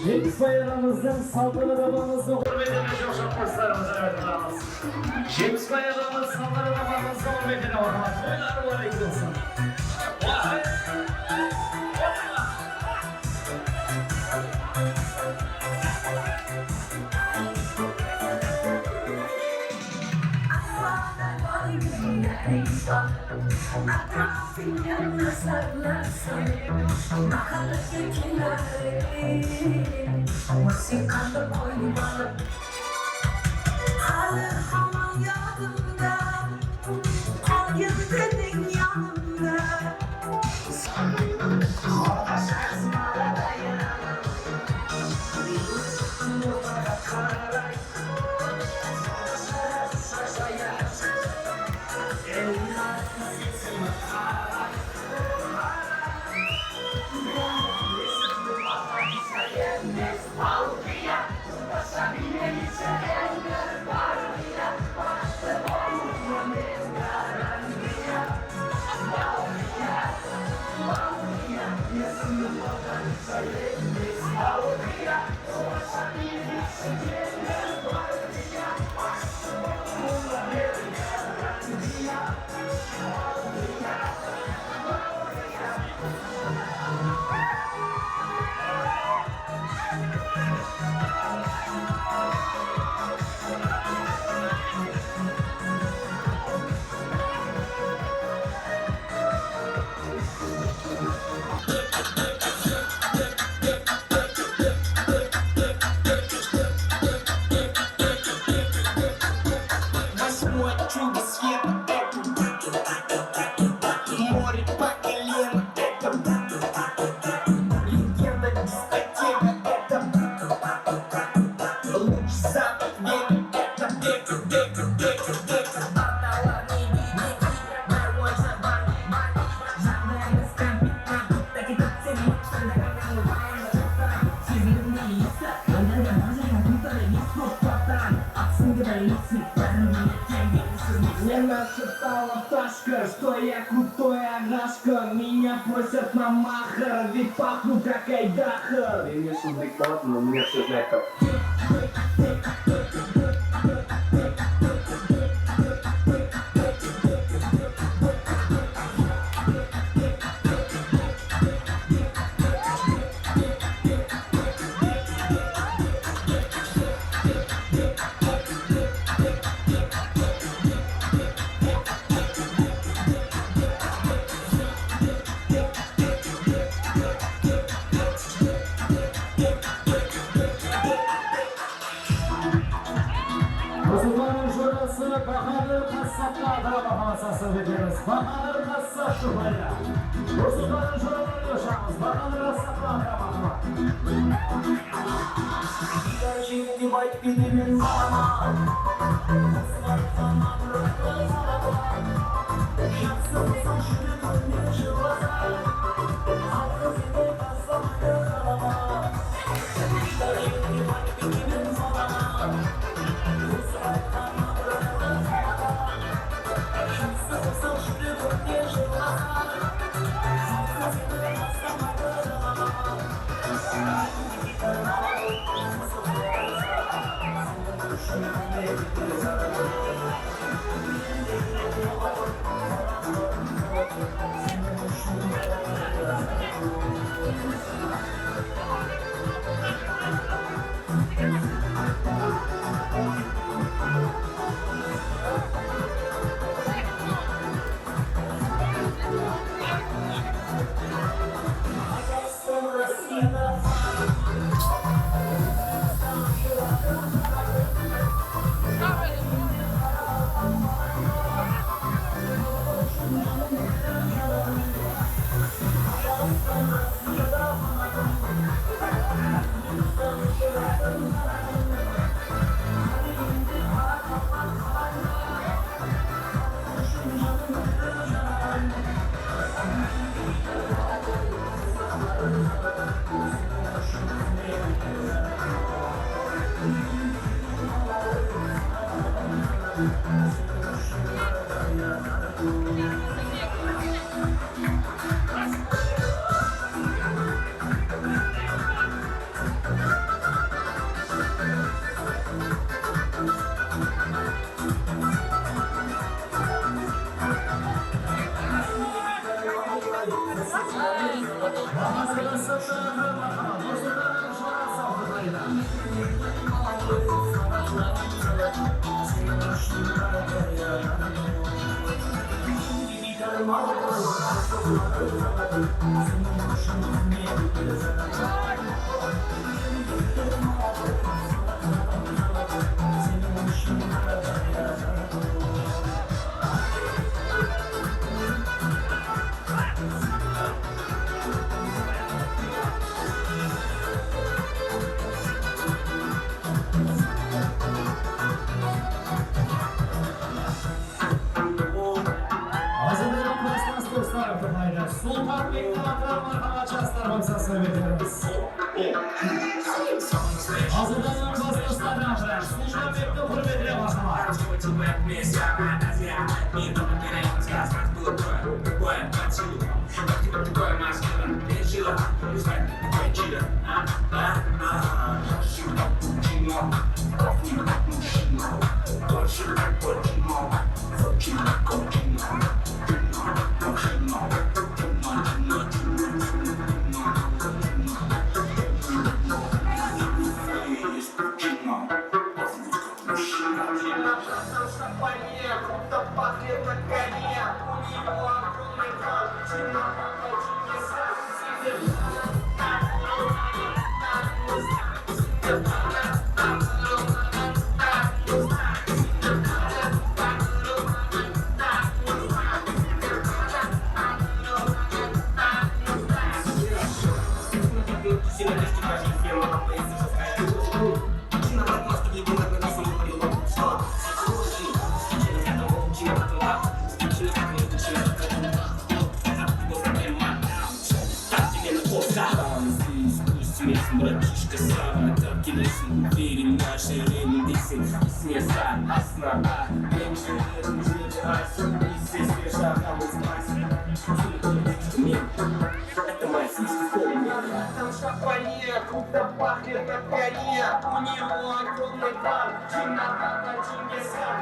[SPEAKER 1] Jeks bayramımızın saldırı babamızın hürmetine çok çok kurslarımızı öğretmenimiz. Jeks bayramımız saldırı babamızın hürmetine bakmaz. Oylar var eksilsin. Vay!
[SPEAKER 2] Masih kandı koymalı. Hala hamam yanımda, koyun benim yanımda.
[SPEAKER 10] Мне нашептала Пташка, что я крутая рашка. Меня просят на махер, ведь пахну как айдаха. Ты мне шутник тот, но мне все это.
[SPEAKER 1] Bahadır Kassap'la Adana Bahamasası veririz. Bahadır Kassap şubayla. Rusukların şuraları yaşamız. Bahadır Kassap'la Adana Bahama. Şimdi bayt gidimin sana. Yaksın şunu könlü çıvasa. Hakkı seni Kassap'la kalama. Şimdi bayt gidimin sana. Sultan Bey'in akranlar açaslar baksasını veririz. Hazırlanan bastırslarına bırak. Sultan Bey'de hürmetine başlamak.
[SPEAKER 10] Братишка сам, так и лишний, верим нашей религии, смеса, основа, меньше верим, жили, асим, и все свежа, хамус, мастер. Это моя система. Там шапанье, круто пахнет от коне, у него огромный план, темнота на Чингисхан,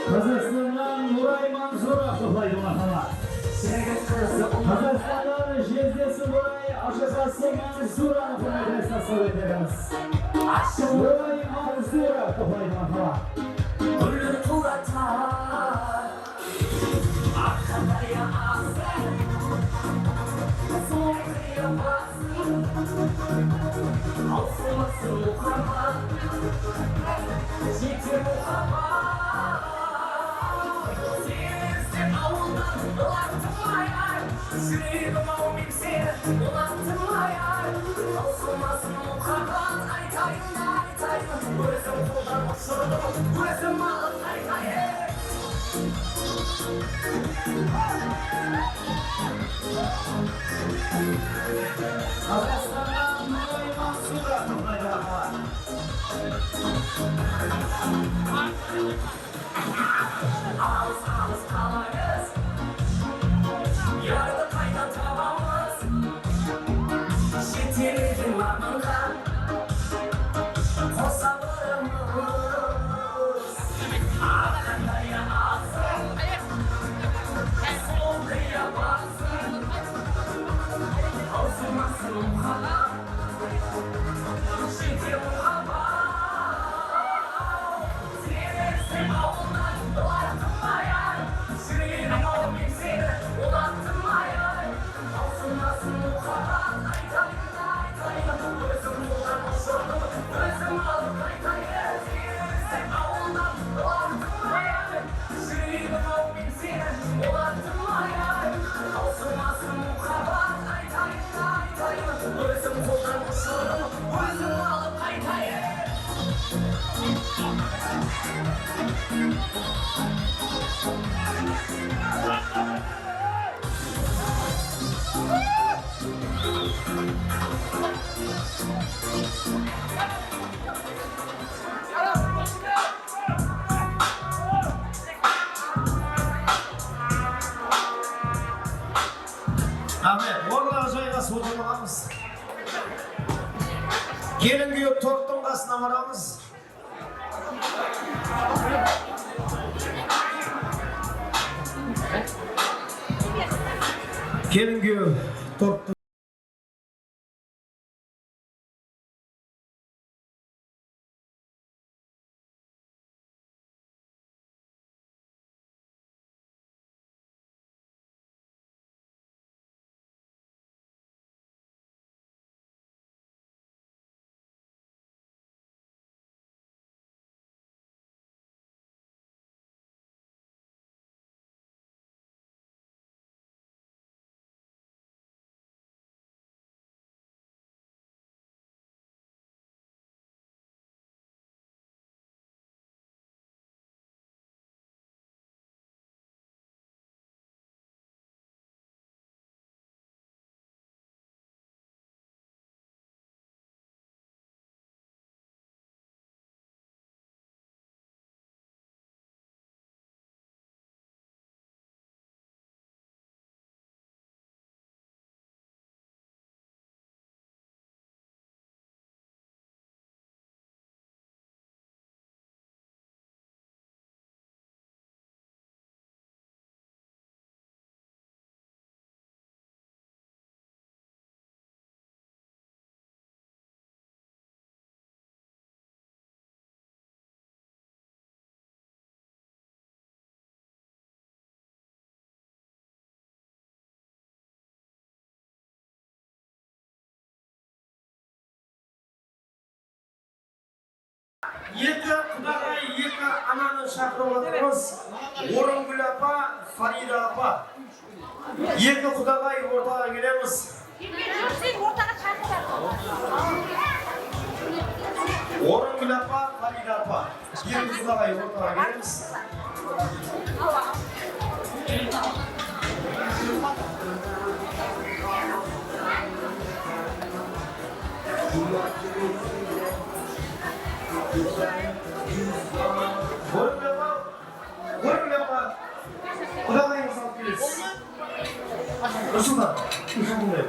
[SPEAKER 3] Қазақстаннан Нурай Мансуров топлайды мархабат. Қазақстаннан жездесі Нурай Ашықасы Мансуров құрметті советтеріміз. Нурай Мансуров топлайды мархабат.
[SPEAKER 2] Gülür tulatar Arkadaya ağzın Soğukluya basın Alsımasın muhabbet Yeter muhabbet Sensin avuldan Ulaştım hayal Şurayım avmim seni Ulaştım hayal Alsımasın muhabbet Aytayım da aytayım Gözüm kuldan uçurdum Gözüm alıp aytayım
[SPEAKER 3] Қазақстаннан Нурай Мансуров топлайды мархабат.
[SPEAKER 2] Ağız ağız kalarız Yarını kayda tabamız Şitirin ardından Kosalarımız Arkandaya ağzın Soğukluya basın Alsımasın muhabbet Şitirin muhabbet Sensin avundan Ulaştım hayal Şurayım avmim seni Ulaştım hayal Alsımasın muhabbet Aytayım da aytayım Gözüm kuldan uçurdum Gözüm alıp aytayım Sensin avundan Ulaştım hayal Şurayım avmim seni Ulaştım hayal Alsımasın muhabbet Aytayım da aytayım Gözüm kuldan uçurdum Gözüm alıp aytayım
[SPEAKER 1] Ahmet, orlağı жайғасып отырмағанбыз. Келін күйіп торттың қасына барамыз. Келін күйіп торттың Екі құдағай, екі ананы шақырып отырмыз. Орынгүл апа, Фарида апа. Екі құдағай ортаға келеміз. Орынгүл апа, Фарида апа. Екі құдағай ортаға келеміз. Орынгүл апа, құдағайыңыз алып келесіз. Нұрсұлтан, Нұрсұлтан.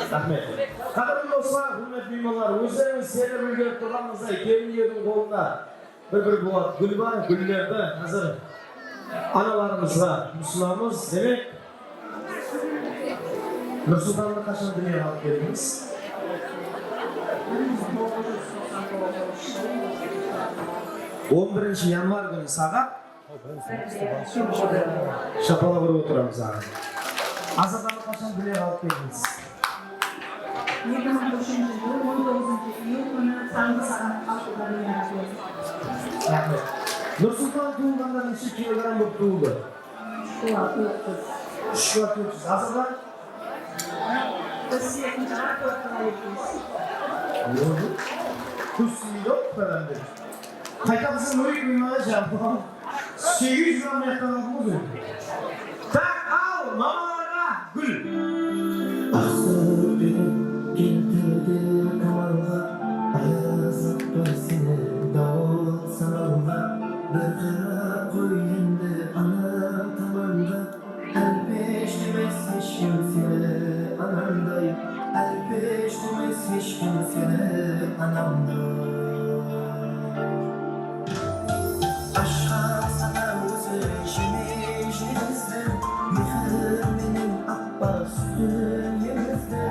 [SPEAKER 1] Рахмет. Қадірлі достар, құрметті меймандар, өздеріңіз сеніп үлгеріп тұрғаныңыздай келіндердің қолында бір болады гүл бар, гүлдерді қазір аналарымызға ұсынамыз. Демек, Нұрсұлтанды қашан дүниеге алып келдіңіз? 11 январ күні сағат шапалақ ұрып отырамыз аға. Азатаны қашан дүниеге алып келдіңіз?
[SPEAKER 4] 2003 жылы 19 июль күні таңғы сағат 6-да дүниеге келді.
[SPEAKER 1] Рахмет. Нұрсұлтан туылғанда неше килограмм болып туылды? 300. Азатан?
[SPEAKER 4] Біз 7-ші жылы 4-ға ектіміз.
[SPEAKER 1] Күсінде өтпәләнді. Қайта біздің өйік үймәді жабы. 800 грамм аяқтанадыңыз өйік. Так, ал, мамаларға гүл.
[SPEAKER 11] Келтірді қамалға, аязып бар сені дауыл санауға. Бір қарап қой енді анам таманға. Әлпеш демес ешкім сені анамдай. Әлпеш демес ешкім сені анамдай. Ашқан сана өзі жемей жемізді. Мехір менің аппақ сүтін емізді.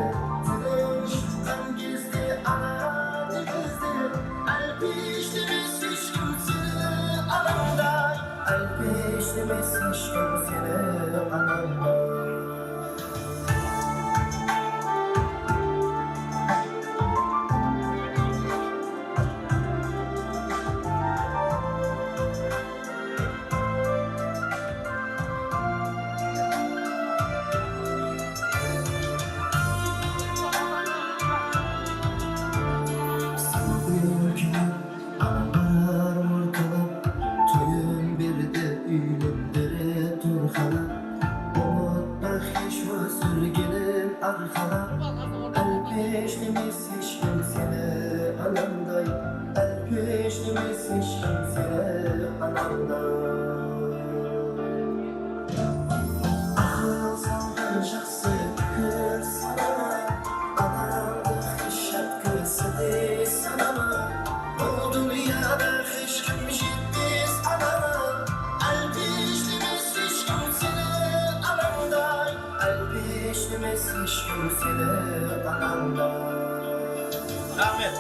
[SPEAKER 1] Рахмет.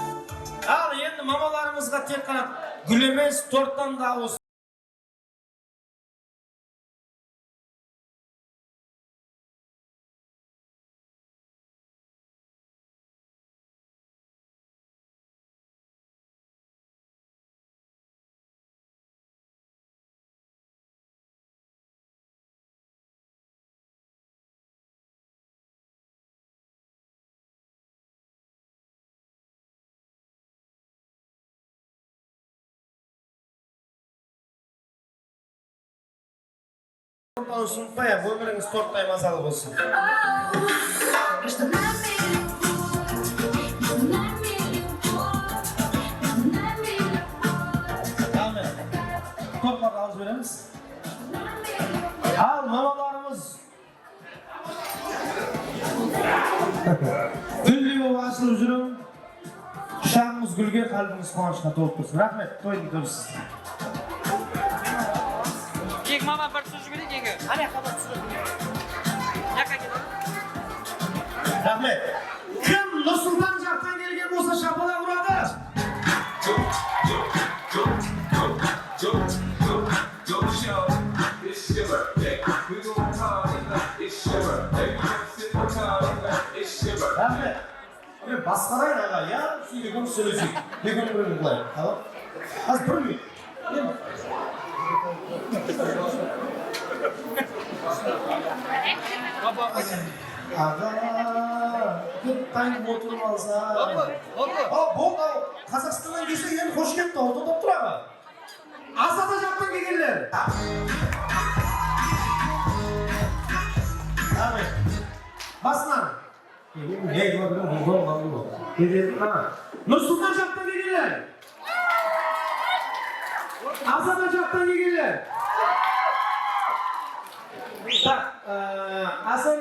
[SPEAKER 1] Ал енді мамаларымызға тек қана гүл емес, торттан да ауыз. Ұсынпай, өміріңіз торттай мазалы болсын. Тортларға ауыз береміз. Ал мамаларымыз Gülli o açılıp жүрüm. Kuşağımız gülge, kalbimiz kuançka tolup dursun. Rahmet, toyun görüşsüz.
[SPEAKER 12] Yek mama bir söz bilin yenge. Hani haber söz. Yaka gidelim.
[SPEAKER 1] Rahmet. Kim Nursultan jaktan kelgen bolsa şapala uradı. Rahmet. Басқарайын аға, я сөйле күн сөйлесейік. Не күн көрін қылайын, tamam? Az бұрмейін. Аға, көп қайын отырып алса. Болды, Қазақстаннан келсе енді қош кетті, отырып тұр аға. Азата жақтан келгендер. Басынан. Nursultan жақтан келгендер. Азата жақтан келгендер. Так, Асан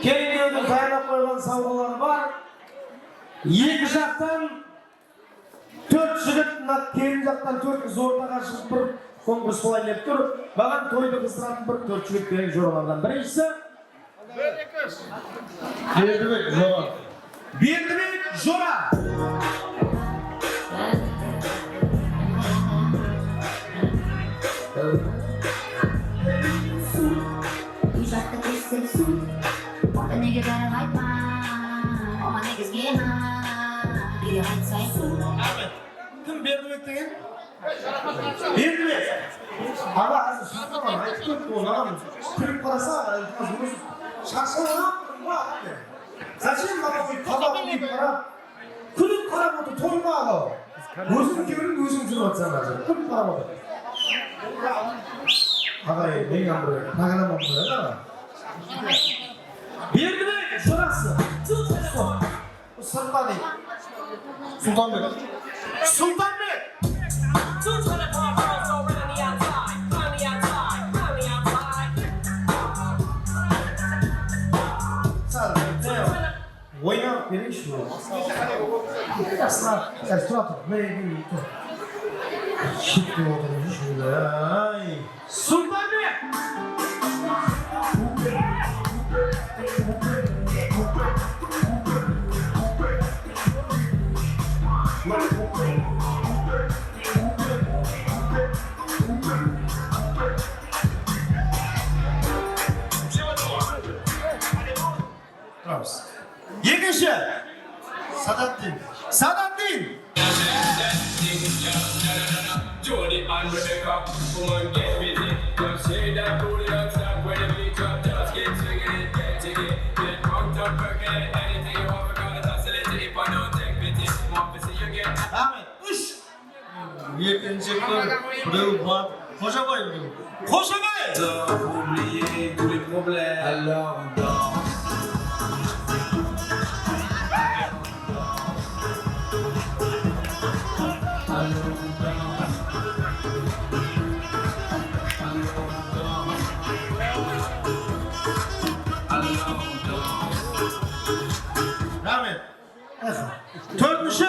[SPEAKER 1] кейіндеудің дайындап қойған сауалары бар. Екі жақтан 4 жігіт, келін жақтан 4 қыз ортаға шығып бір конкурс болайын деп тұр. Маған тойды қыздыратын бір 4 жігіт керек жоралардан. Біріншісі Бердібек Жора. Бердібек Жора.
[SPEAKER 2] Үй жақта кестік су. Онда неге бәрі қайтма. Ома негізге ма. Үйге қайтсай су.
[SPEAKER 1] Кім Бердібек деген? Бердібек. Аға, азыр шақырман, айтып көп болын ағам. Күліп қараса, шашылған ба? Зачем бана ой табағын дейіп қарап? Күліп қарап отыр, тойма аға. Өзің кебірін өзің жүріп атсаң азыр. Күліп қарап отыр. Ағай, мен амыр, тағанамам бұлай аға. Бердібек Жорасы. Сыртта дейді. Сұлтанбек. Сұлтанбек! Ойнап берейінші ол. Асына, қазір тұра тұр. Мені тұр. Шетте отырып жүрші. Сұлтанбек! Екінші Садатдин. Садатдин.
[SPEAKER 10] Jody and Rebecca, woman get busy. Just say that booty don't stop when the beat drop. Just get jiggy, get drunk, perking it. Anything you want, gotta tussle it if I don't take pity. Want to see you get.
[SPEAKER 1] Ahmet, üç. Екінші біреу бар. Қожабай біреу. Қожабай!
[SPEAKER 10] Oublier tous les problèmes. Alors on dort.
[SPEAKER 1] Rahmet. Dördüncü.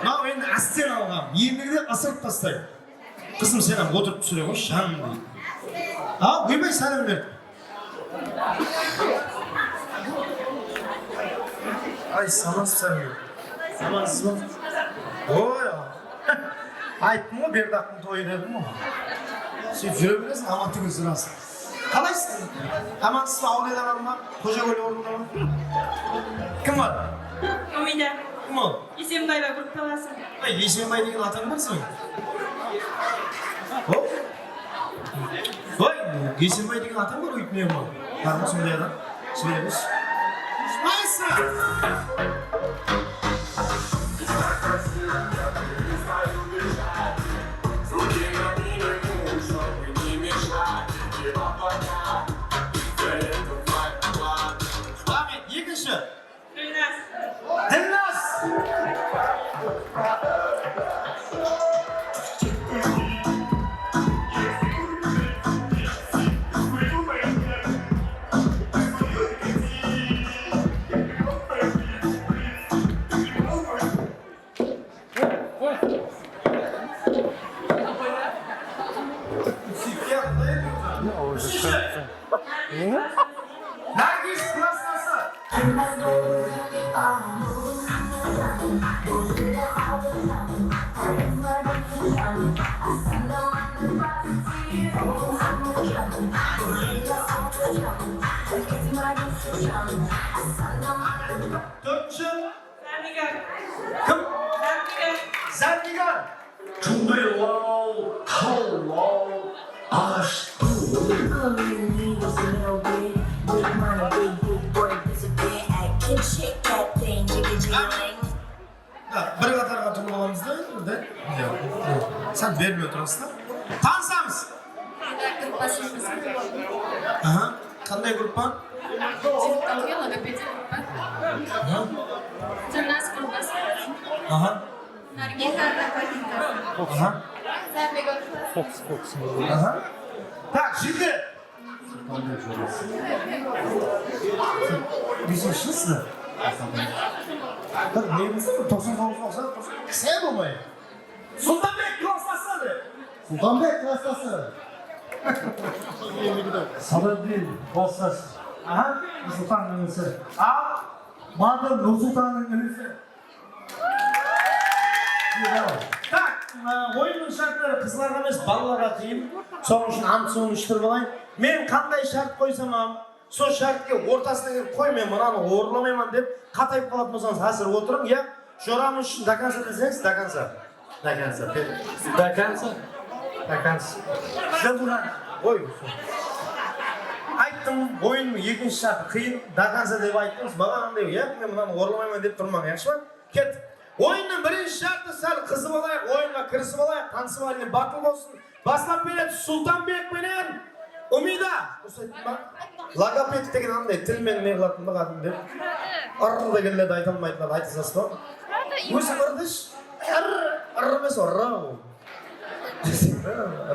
[SPEAKER 1] Мынау енді астен алғам. Ендігіде ысырып тастайды. Қызым сенен отырып түсіре ғой, шаным дейді. Ойбай сәлем берді. Ай, санасы сәлем. Санасыз ба? Ой, айттым ғой, Бердақтың тойы дедім ғой. Сөйтіп жүре білесің, амантыңыз сұрасың. Қалайсың? Амансыз ба, ауылдан алма? Қожакөл орында ма? Кім бар?
[SPEAKER 13] Өмейді.
[SPEAKER 1] Кім ол?
[SPEAKER 13] Есенбай ба, бір қаласың.
[SPEAKER 1] Ай, Есенбай деген атаң бар сен? Ой, Есенбай деген атаң бар өйтмей ма? Бар ма сондай адам? Сөйлеміз. Майса! Dördüncü.
[SPEAKER 13] Zarnigar.
[SPEAKER 1] Kim?
[SPEAKER 13] Zarnigar.
[SPEAKER 1] Zarnigar.
[SPEAKER 3] Tunday lol, kol lol, ağaç
[SPEAKER 1] Bir qatarga turib olamizda. Sen vermiyor turasizda. Tanısamiz. Aha. Qanday gruppa? Aha. Aha. Aha. Так, şimdi. Beşincisiniz. Bak neyimiz mi? 99 Sen olmayın. Sultanbek klastası. Sultanbek klastası.
[SPEAKER 3] Sababil Bossas.
[SPEAKER 1] Aha.
[SPEAKER 3] Sultan Ünlüsü.
[SPEAKER 1] Al.
[SPEAKER 3] Madem Nur Sultan'ın Ünlüsü.
[SPEAKER 1] Так, oyunun şartları kızlarga emas, balalarga kıyım. Sonuç үшін ant-суын іштіріп алайын. Мен қандай шарт қойсам, сол шартқа ортасына келіп қой, мен мынаны орындамаймын деп қатайып қалатын болсаңыз, қазір отырың, иә? Жорамыз үшін до конца десеңіз, до конца. До конца. До конца. До конца. Ой. Айттым, ойынның екінші шарты қиын, до конца деп айттыңыз, маған андай, иә? Мен мынаны орындамаймын деп тұрмам, яқшы ма? Кеттік. Ойынның бірінші шарты сәл қызып алайық, ойынға кірісіп алайық, танысымалinen батыл болсын. Бастап береді Сұлтанбек менен Умида. Логопед деген андай тілмен не қылатын ба қатын деп. Ырры дегенлерді айта алмайтындар, айта саласыз ба? Өзің ырдыш? Ырры емес о, ра ол.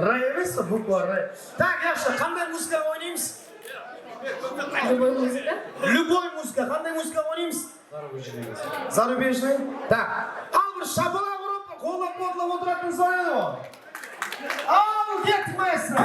[SPEAKER 1] Ра емес о, буква ра. Так, яқшы, қандай музыка ойнаймыз?
[SPEAKER 13] Любой музыка.
[SPEAKER 1] Любой музыка, қандай музыка ойнаймыз? Зарубежный? Так. Ал бір шапалақ ұрып, қолдап ботлап отыратын ойнайды ғой. Ал, кеттік маэстро.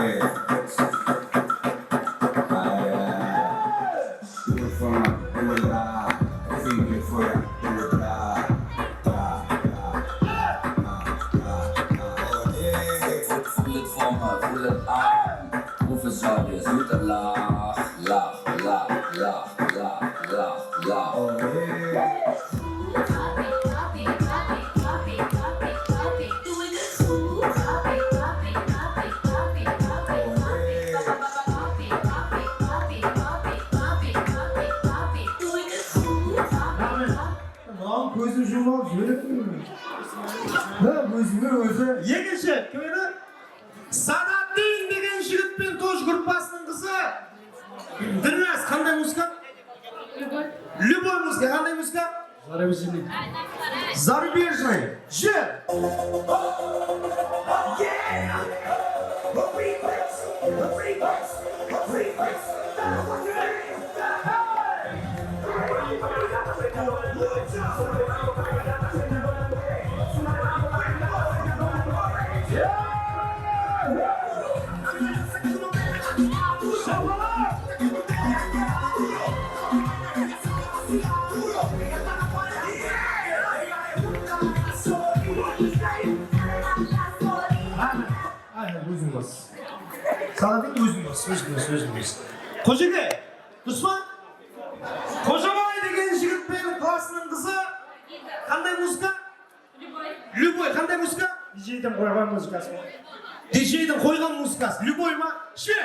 [SPEAKER 1] Көзім жұмып жіберетін өзіме өзі. Екінші, кім еді? Садаттин деген жігітпен тош группасының қызы. Дірнәс, қандай музыка? Любой музыка, қандай музыка?
[SPEAKER 3] Зарубежный.
[SPEAKER 1] Зарубежный. Же! Saladin özümüz. Kocaeli, Osman. Kocaeli деген жігітпен классының қызы. Қандай музыка? Любой. Қандай музыка?
[SPEAKER 3] DJ'den қойған музыкасы.
[SPEAKER 1] DJ'den қойған музыкасы. Любой ма? Ше!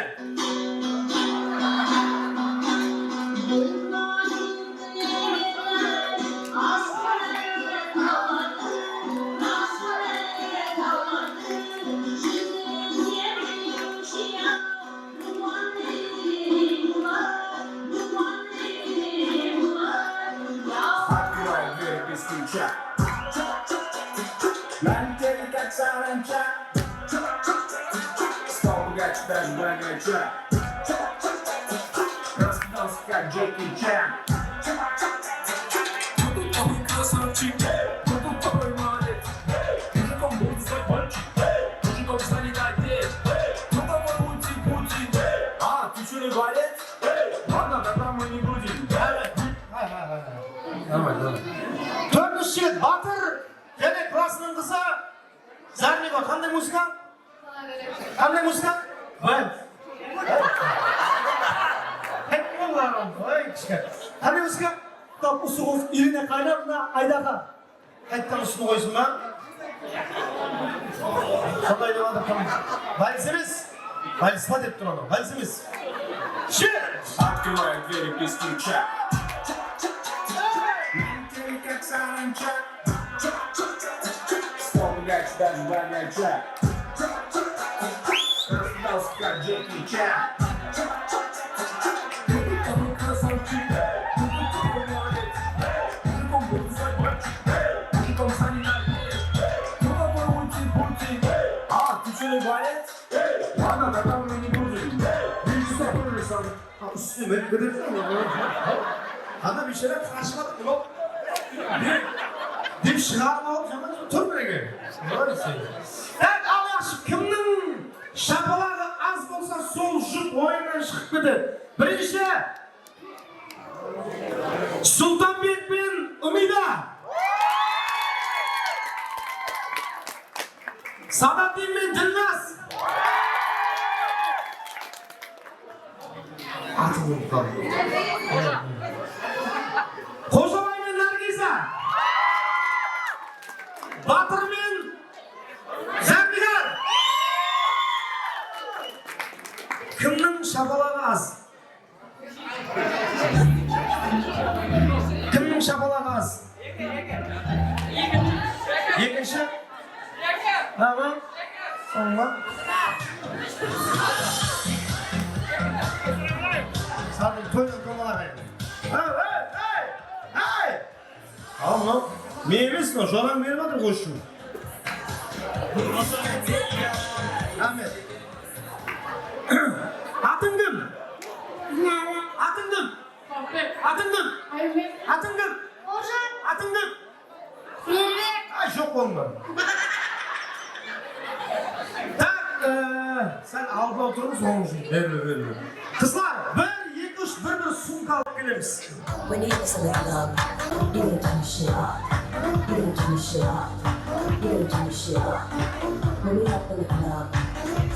[SPEAKER 1] Dördüncü Бірінші жігіт Батыр және классының қызы Зарнева. Қандай музыка? Қандай музыка? Бәл. Қандай музыка?
[SPEAKER 3] Тап ұсы қос Ирина Қайнарына Айдаға.
[SPEAKER 1] Қайттан ұсыны қойсын ба? Сондай деп адыр кім? Вальс емес? Вальс па деп тұр оны? Вальс емес?
[SPEAKER 10] Открывай двери без ключа. Вспоминать название трек. Раздался как Джеки Чан.
[SPEAKER 11] А, ты что, не болит? Ладно, тогда мы не будем. Видишь, что выросал?
[SPEAKER 1] Üstüme gıdırsın. Adam bir şeyler karşıladık mı? Bir шығарма olup zaman tur birege. Evet Allah'ım kimnin şapalağı az bolsa sol jüp oyundan çıkıp gitti. Birinci Sultanbek bin Umida. Sadattin bin Dilnaz. Atı vurup kaldı. Kocaman ben Nargiza. Batır ben Zembigar. Kimnin şapalağı az? Kimnin şapalağı az? Екінші? Tamam. Sonra. Sadece toyun komalar ayı. Hey! Ama meyvesin o. Şu an meyve vardır koşun. Ahmet. Atın kim? Atın kim? Atın kim? Atın kim? Atın kim? Ay çok olma. Sen altta oturur musun onun için? Ver. Kızlar, 1, 2, 3, bir sumka alıp geliriz.
[SPEAKER 14] When you listen to club, you don't do shit. You don't do shit. You don't do shit. When we up in the club,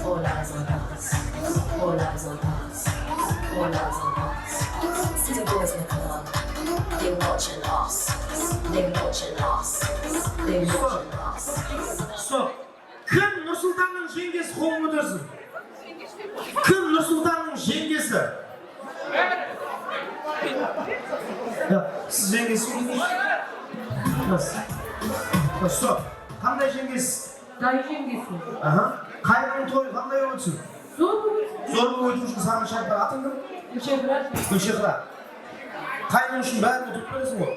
[SPEAKER 14] all eyes on us. All eyes on us. All eyes on us. See the boys in the club, they're watching us. They're watching us. They're watching us.
[SPEAKER 1] So, kim Nursultan'ın jengesi қолын көтерсін? Kim Nursultan'ın jengesi? Ya, siz jengesi mi? Nasıl? So, қандай жеңгесі?
[SPEAKER 4] Дай жеңгесі.
[SPEAKER 1] Қайғының тойы қандай өтсін? Зор болып өту үшін саған шарттар атың кім? Гүлшехра. Қайғың үшін бәрін ұтып бересің ғой?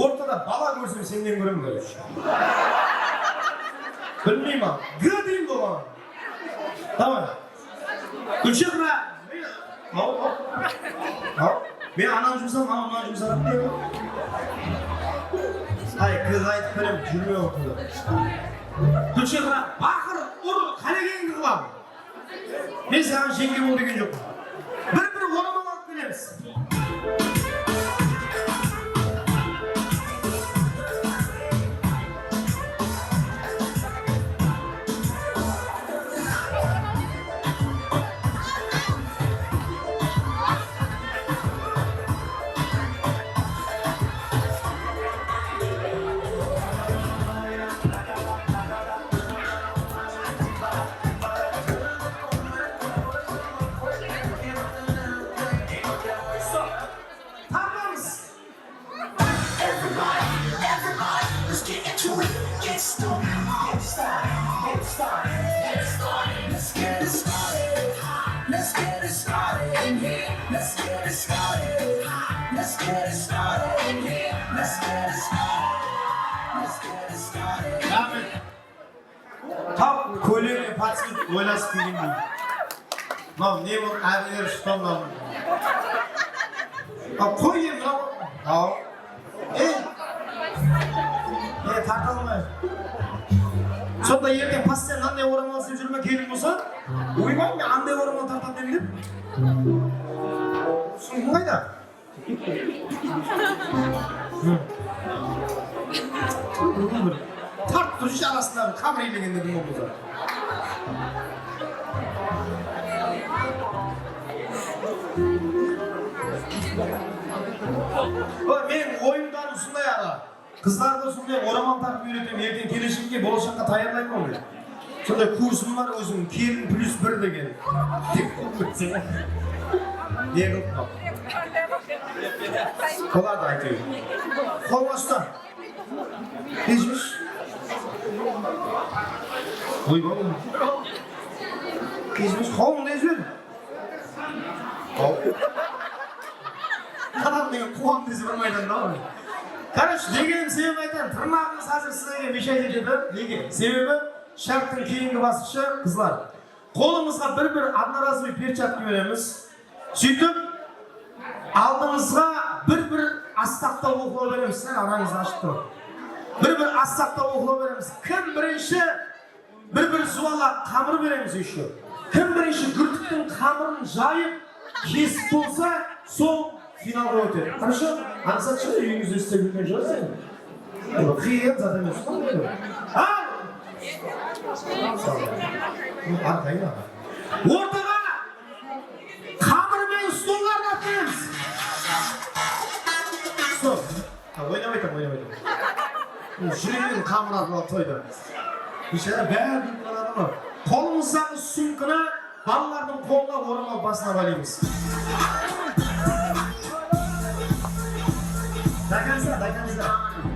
[SPEAKER 1] Ортада бала көрсем сенен көремін деді. Білмеймін ау. Г деймін ғой оған. Давай. Гүлшехра. Ау. Мен ананы жұмсам, ананы жұмсарым деймін. Ай, кіз айтып берем, жүрме отырды. Гүлшехра, бақыр, ұр, қалегенді қылам. Мен саған жеңге бол деген жоқ. Бір орамал алып келеміз. Көйлегіне пацан ойласып келгенмін. Мынау не бұл әділер ұстамнан. Қой ем мынау. Тарта алмай. Сонда ертең пастен қандай орамал сеп жүрме келін болса, ойбай мен андай орамал тартам деп едім. Сұңғын қайда? Bir tart duruş arasında kamera ilgili dedim o buza. Men oyundan usunday ağa. Kızlarda sonday oraman takip öğretiyorum. Erken gelişimge, bolashakka tayyorlayman onu. Sonday kursum var özüm, kelin plus 1 degen. Ne kılpam? Kolar da aytıyor. Kolmastan. Geçmiş. Oy babam. Geçmiş. Kolun ne zül? Kol. Kadam degen kuan desi bir maydanda var. Karış, degenim sebep aytan. Tırnağınız hazır size bir şey dedi. Nege? Sebebi şarttın keyingi basışı kızlar. Kolumuzga bir одноразовый перчатка beremiz. Süйтüp aldığımızga bir astakta okuğa beremiz. Sen aranızda açıp dur. Bir astakta okuğa beremiz. Kim birinci bir suvala kamır beremiz еще. Kim birinci gürtüktün kamırını jayıp kesip olsa sol finalga öter. Хорошо? Ансат çıkıyor yüzünüzü üstte gülken жүрсің. Kıyım zaten üstü. Ha? Arkayın ağa. Ortaga kamır ben stollarını atayız. Stol. Oynamaydım. Şuraya kamır atmalı toydu. Bir şeyler bär bir kalanı var. Kolumuzdaki sümküne ballarının koluna koruma basına balıyız. Dayansa.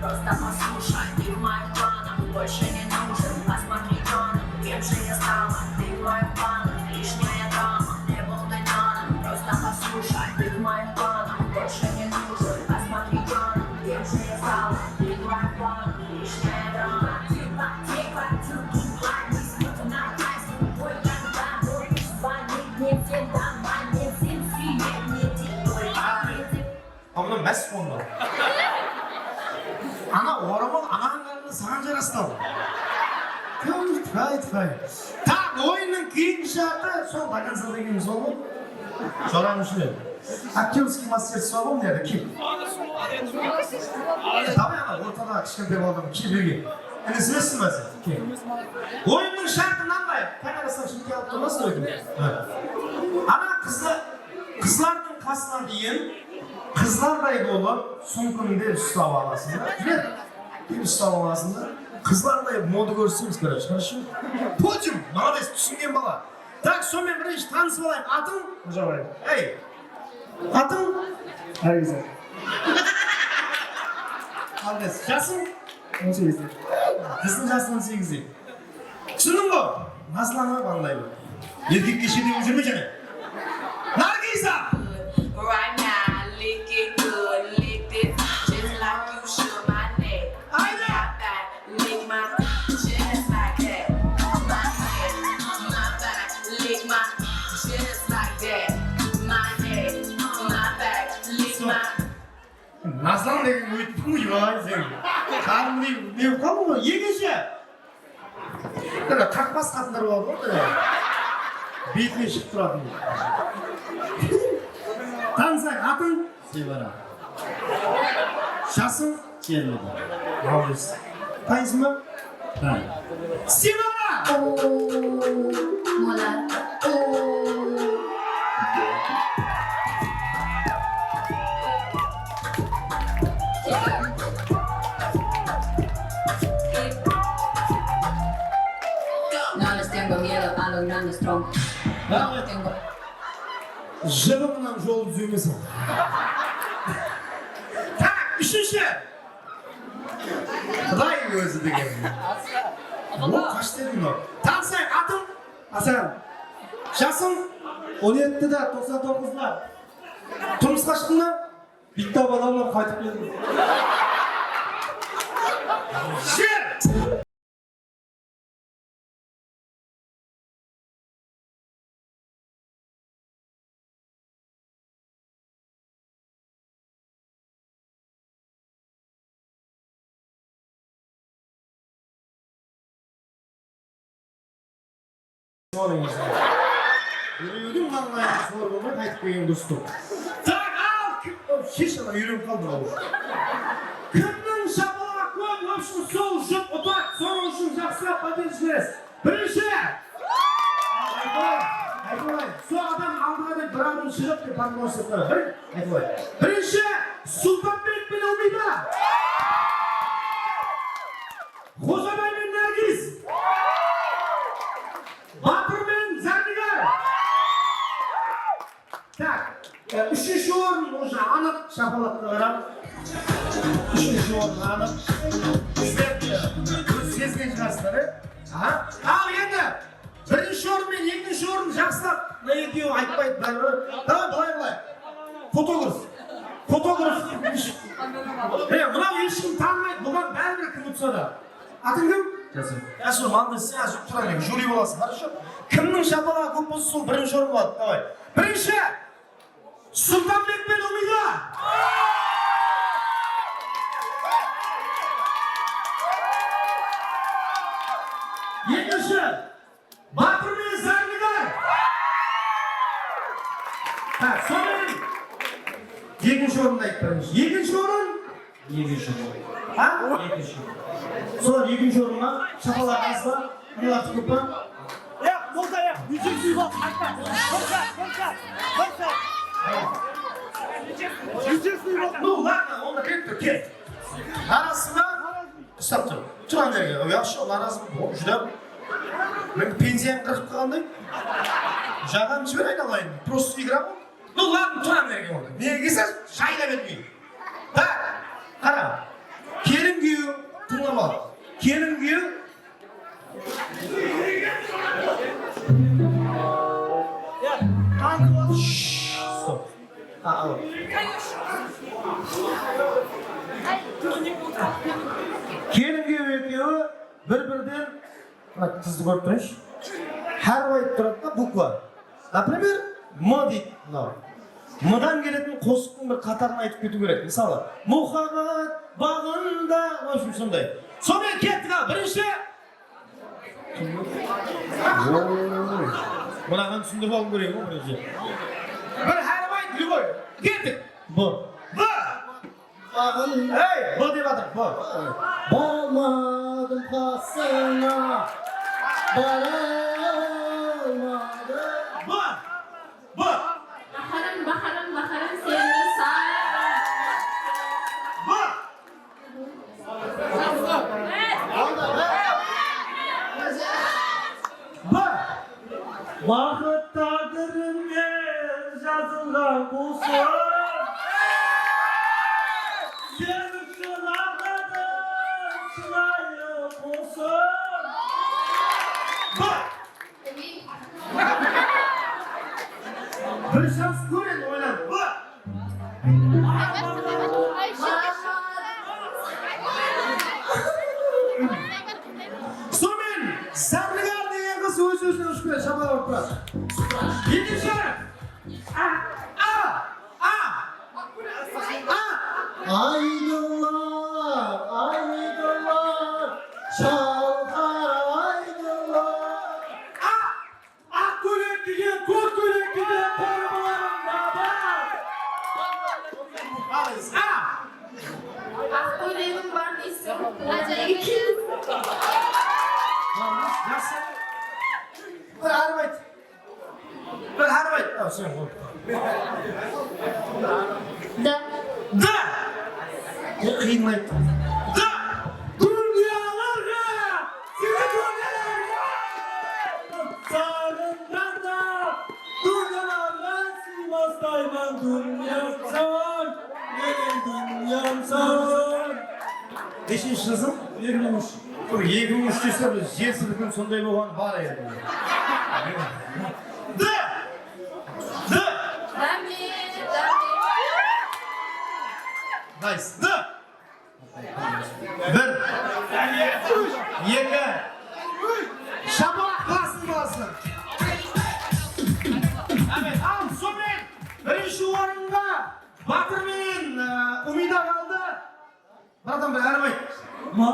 [SPEAKER 14] Просто послушай, ты моя плана, больше не нужен, посмотри тона, кем же я стала, ты моя плана, лишняя драма, не волнуйся, просто послушай, ты моя плана, больше не нужен, посмотри тона, кем же я стала, ты моя плана, лишняя драма.
[SPEAKER 1] Ama mes fonda. Ana oraman ananlarını sana jarastan. Tray. Ta oyunun keyingi şartı son vakansa degenimiz oldu. Soran şunu. Akтерский мастерство var mı nerede? Kim? Tabii ama ortada kişkentay oldum. Kim bilgi? Yani sırasın mı sen? Kim? Oyunun şartından da kamerasına şimdi alıp nasıl oydum? Ana kızlarının kasına deyin. Kızlarla olup sunkunu bir üstü havalasında. Bir üstü havalasında. Kızlarla modu görsünüz kardeşim. Pocum, молодец, düşüngen bala. Tak sonmen birinci tanısıp olayım. Atın? Hocam olayım. Hey. Atın?
[SPEAKER 3] Her güzel.
[SPEAKER 1] Aldes. Jasın?
[SPEAKER 3] 18.
[SPEAKER 1] Kızın jasın 18'i. Düşündün mü? Nasıl anlayıp anlayayım? Erkek kişi diye ucunu canım. Nargisa!
[SPEAKER 14] Right now, lick it good, lick this, just like you should my neck. Got that, lick my just like that. My head, my back, lick my just like that. My head, my back, lick my.
[SPEAKER 1] Nasıl degen öйтіп mu ya sen? Karım ne yapalım mı? Yegece. Böyle kakmaz kadınlar var mı? Beytine çıkıp duradu. Tanısay, atın? Sevara. Şasın? Gelmedi. Молодец. Tanısın mı? Tanı. Sevara!
[SPEAKER 2] Mola.
[SPEAKER 14] No les tengo miedo a los grandes troncos. No les tengo.
[SPEAKER 1] Жығымынан жол түземесің. Так, үшінші. Құдай өзі деген. Бұл қаш дедің ол? Танысай, атың?
[SPEAKER 3] Асан.
[SPEAKER 1] Жасың?
[SPEAKER 3] 17'de 99'da.
[SPEAKER 1] Тұрмысқа шықтың ба?
[SPEAKER 3] Bitti babalarla kaytıp geldim.
[SPEAKER 1] Жер! Yürüyordum vallahi sorduğuma kayıt koyayım dostum. Tak al! Şiş ama yürüyüm kaldı olmuş. Kımның шапалақ көп үшін сол үшін ұтады, соның үшін жақсылап победа жібересіз. Бірінші! Айтылайын, сол адам алдыға деп бір адым шығып деп парламентшіліктері. Айтылайын. Бірінші, Сұлтанбек пен Умида. Қожабай мен Наргиз. Батыр мен Зардигар. Так, үшінші орын уже анық шапалаққа қарап. Үшінші орын анық. Сіздер сезген шығарсыздар, Ал енді бірінші орын мен екінші орын жақсылап екеуі айтпайды бәрібір. Давай былай. Фотограф. Мынау ешкім танымайды, бұған бәрібір кім ұтса да. Атың кім? Ясу, малды сен азып тұрайын, жюри боласың, хорошо? Кімнің шапалағы көп болса сол бірінші орын болады, давай. Бірінші, Сұлтанбек пен Умида. Екінші, Батыр мен Зардигар. Так, сонымен екінші орында айтпаймыз. Екінші орын? Екінші орын. Сол екінші орынға шапалақ азба, милақты көп па?
[SPEAKER 3] Молда, бюджет сүйіп қайтта.
[SPEAKER 1] Ну, ладно, онда кеттір, кет. Арасында, ұстап тұр. Тұран берге, ұяшы, наразы жүдап. Мен пенсиям қырып қалғандай. Жағам жібер айналайын, просто игра бұл. Ну, ладно, тұран берге онда. Негізі шайла бермейін. Так, қара. Келін күйеу, тыңлап ал. Келін күйеу. Стоп. Ал. Келін күйеу екеуі бір-бірден қызды көріп тұрайыншы. Әріп айтып тұрады да буква. Например, М дейді. Мыдан келетін қосықтың бір қатарын айтып кету керек. Мысалы, мұхаббат бағында, в общем, сондай. Сонымен кеттік ал, бірінші. Мынаған түсіндіріп алым керек, бірінші. Бір әріп айт, любой. Кеттік. Б. Эй, Б деп атыр, Б. Болмадым қасыңа, бара алмадым. Б.
[SPEAKER 4] Бахарым, сені
[SPEAKER 1] Б.
[SPEAKER 3] Бақыт тағдырыме жазылған болсын. Сен үшін ағладым, шынайы болсын.
[SPEAKER 1] Bir şans görün oynan. Somen, Zardigар деген қыз өз-өзіне ұшпай шабалап тұрады. Екінші. Айдылар, шалқар айдылар. Ақ көйлек киген, көк көйлек киген құрбыларым бар.
[SPEAKER 4] Ақ көйлегім бар дейсің. Екеуі.
[SPEAKER 1] Жақсы. Bir harf ayt. Bir harf ayt. Sen qo'y.
[SPEAKER 4] Да.
[SPEAKER 1] Da. Qiyin ayt. Da. Dunyolarga. Seni dunyolarga.
[SPEAKER 3] Sağımdan dünyalarla simasdayman dünyamsan. Benim dünyamsan.
[SPEAKER 1] Beşinci kızım? 23. 23 dese biz жер сілкін сондай болған бар еді. D. Nice. D. Bir. Екі. Şabalak klasın klasın. Evet, al сонымен бірінші орынға Батыр мен Умида қалды. Братан бір әріп айт. Ма?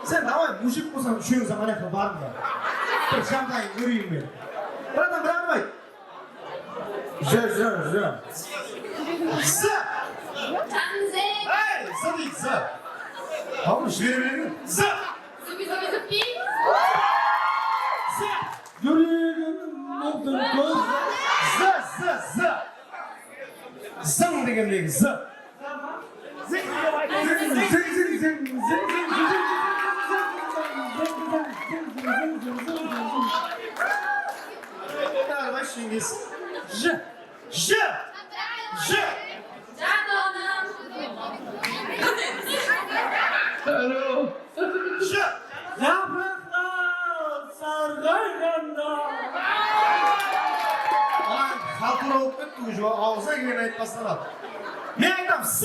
[SPEAKER 1] Sen давай мужик болсаң үшеуіңіз ана жаққа барыңдар. Бір жағдайын көрейін мен. Бір адам айт. З. Ей, З дейді, З. Қалың жібере беремін. З. Жүрегімнің көз. З. Зың дегендегі З.
[SPEAKER 3] Yapraklar sargayganda.
[SPEAKER 1] Халтура болып кетті уже ауызға келген айтпастан ал. Мен айтам С.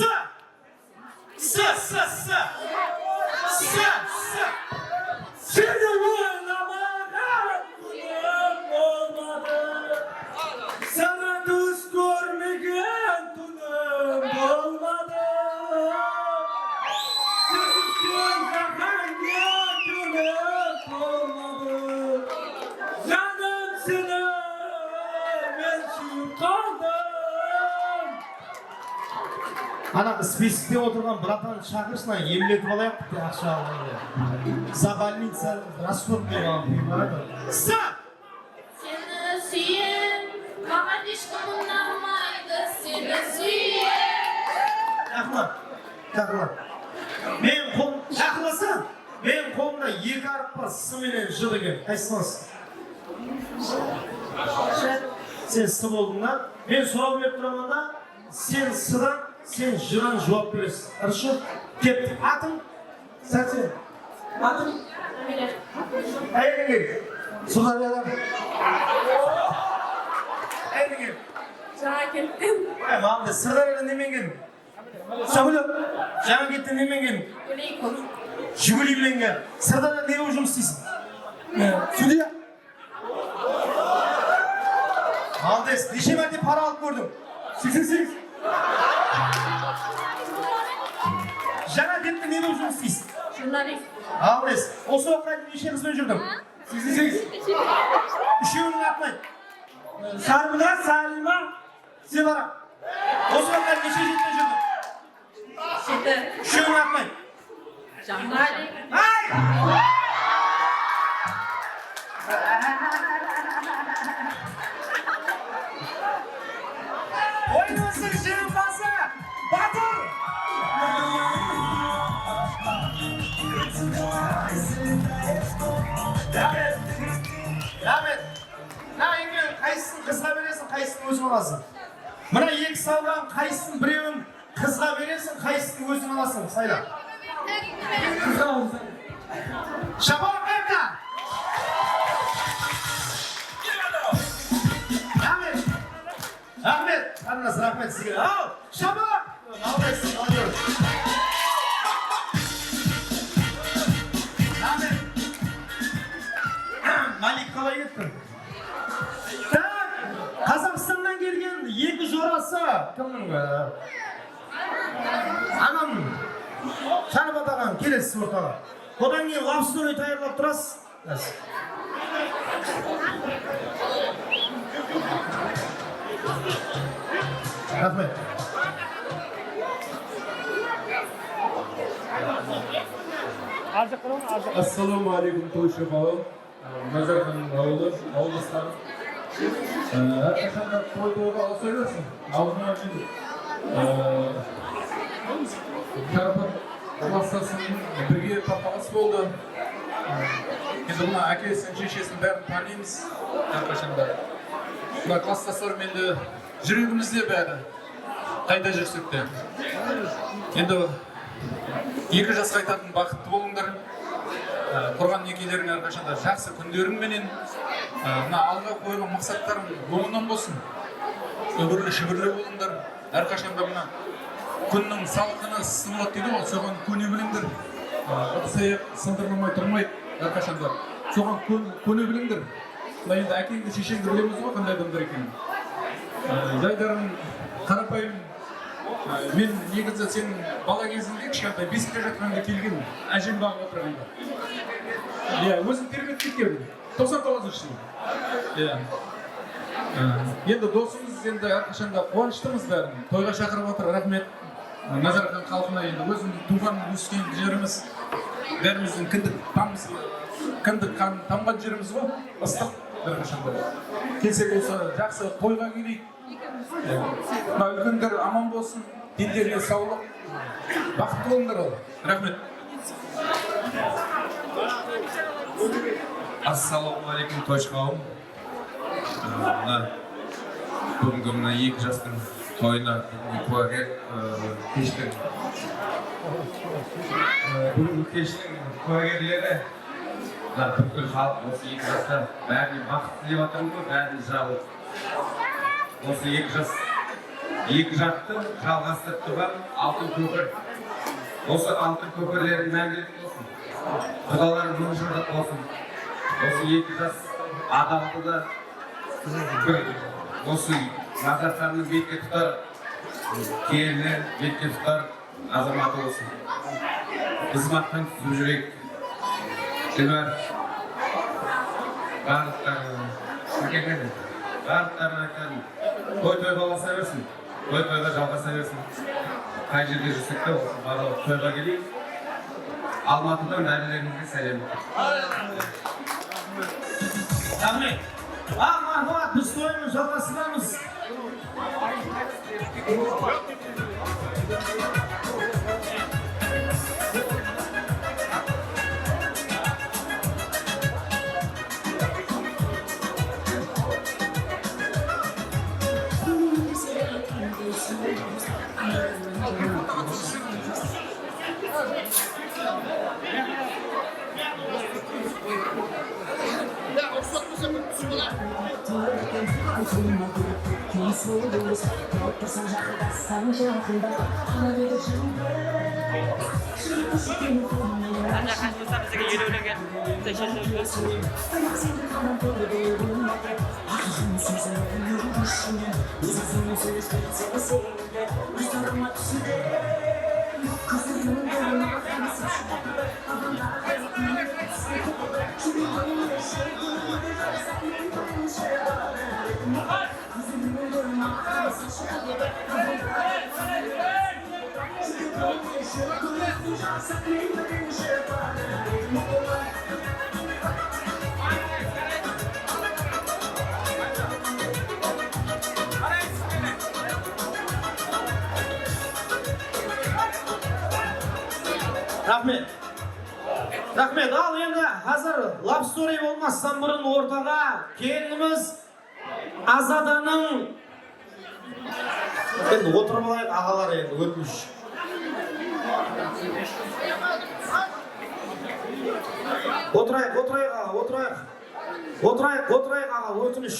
[SPEAKER 3] Seni oynamadan günüm olmadı. Sana düz görmegen günüm olmadı. Sözüken zahangen günüm olmadı. Canım seni ben şu kaldım.
[SPEAKER 1] Ана списокте отырған братан шақыршына емлетіп алайық те ақша алғанда. За больница расход берген барады. С.
[SPEAKER 4] Seni süyen, mаған ешкім ұнамайды, seni süyen.
[SPEAKER 1] Жақыла. Мен қолымда екі арпа С менен Ж деген. Қайсыңыз? Сен С болдың да. Мен сұрау беріп тұрғанда, сен С-дан, сен Ж-дан жауап бересің. Хорошо? Кеп, атың? Сәтсен. Атың? Әйелің керек. Сұға берем. Әйелің керек.
[SPEAKER 13] Жаңа кеттім.
[SPEAKER 1] Мағында Сырдариядан немен келдің? Сәуле. Жаңа кеттің немен келдің? Жигули білен кел. Сырдарияда не болып жұмыс істейсің? Судья. Алдес, неше мәрте пара алып көрдің? 88. Жаңа кеттің не болып жұмыс істейсің?
[SPEAKER 13] Журналист.
[SPEAKER 1] Алдес, осы уақытқа дейін неше қызбен жүрдің? 88. Үшеуінің атын айт.
[SPEAKER 3] Salima.
[SPEAKER 1] Севара. Осы уақытқа дейін неше жігітпен жүрдің?
[SPEAKER 13] 7.
[SPEAKER 1] Үшеуінің атын айт.
[SPEAKER 13] Жамали.
[SPEAKER 1] Ай! Ойнымыздың жеңімпазы Батыр! Рахмет. Екеуің қайсысын қызға бересің, қайсысын өзің аласың? Мына екі салған қайсысын біреуін қызға бересің, қайсысын өзің аласың? Сайла. Шапалақ қайықта! Рахмет, Арнас, рахмет сізге. Ау, шапалақ! Алдайсың, алдайсың. Рахмет. Малик қалай кеттің? Так, Қазақстаннан келген екі жорасы. Кімнің? Анам. Шарбат ағам, келесіз ортаға. Одан кейін лапстой тайырлап тұрасыз. Рахмет.
[SPEAKER 8] Ассаламу алейкум, тойшы қауым. Назархан ауылдастары. Әрқашанда той-тойға ауыса берсін. Аузына мен Шарапат классасының бірге папалас болды. Енді мына әкесін, шешесін бәрін танимыз. Әрқашанда. Мына класстастарменді жүрегімізде бәрі. Қайда жүрсек те. Енді 2 жасқа айтатын бақытты болыңдар. Құрған некелерің әрқашанда жақсы күндеріңменен мына алға қойған мақсаттарың оңынан болсын. Өбірлі-шүбірлі болыңдар. Әрқашанда мына күннің салқыны сынылады дейді ғой, соған көне біліңдер. Ыдыс-аяқ сындырылмай тұрмайды әрқашанда. Соған көне біліңдер. Мына енді әкеңді, шешеңді білеміз ғой, қандай адамдар екенін. Жайдарым, қарапайым, мен негізі сенің бала кезіңде кішкентай бесікте жатқанда келген әжем бағып отырғанда. Иә, өзім тербетіп кеткенмін. 99 жыл. Иә. Енді досымыз енді әрқашанда қуаныштымыз бәрін. Тойға шақырып отыр, рахмет. Назархан халқына енді өзіміз туған өскен жеріміз, бәріміздің кіндік қан тамған жеріміз ғой, ыстық әрқашанда. Келсек болса жақсы тойға келейік. Мына үлкендер аман болсын, дендеріне саулық, бақытты болыңдар ол. Рахмет.
[SPEAKER 15] Ассалаумағалейкум, тойшы қауым. Бүгінгі мына 2 жастың тойына куәгер кештің. Бүгінгі кештің куәгерлері бүкіл халық осы 2 жаста бәріне бақыт тілеп жатырмыз ғой, бәріне жабылып. Осы 2 жақтың жалғастырып тұрған алтын көпір. Осы алтын көпірлердің мәңгілік болсын. Құдалар мың жылдық болсын. Осы 2 жас адалды да осы Назарханның бетке тұтар келіні, бетке тұтар азаматы болсын. Біз мақтан тұтып жүрейік. Ділбар, барлықтарына айтарым, той-той баласа берсін, той-тойға жалғаса берсін. Қай жерде жүрсек те болсын, барлығы тойға келейік. Алматыдан бәрілеріңізге сәлем.
[SPEAKER 1] Рахмет. Мархабат, біз тойымыз жалғастырамыз.
[SPEAKER 12] Ada kan bisa kita judul dengan
[SPEAKER 1] Рахмет. Рахмет. Ал енді қазір love story болмастан бұрын ортаға келініміз Азаданың енді отырып алайық, ағалар енді өтініш. Отырайық аға, өтініш.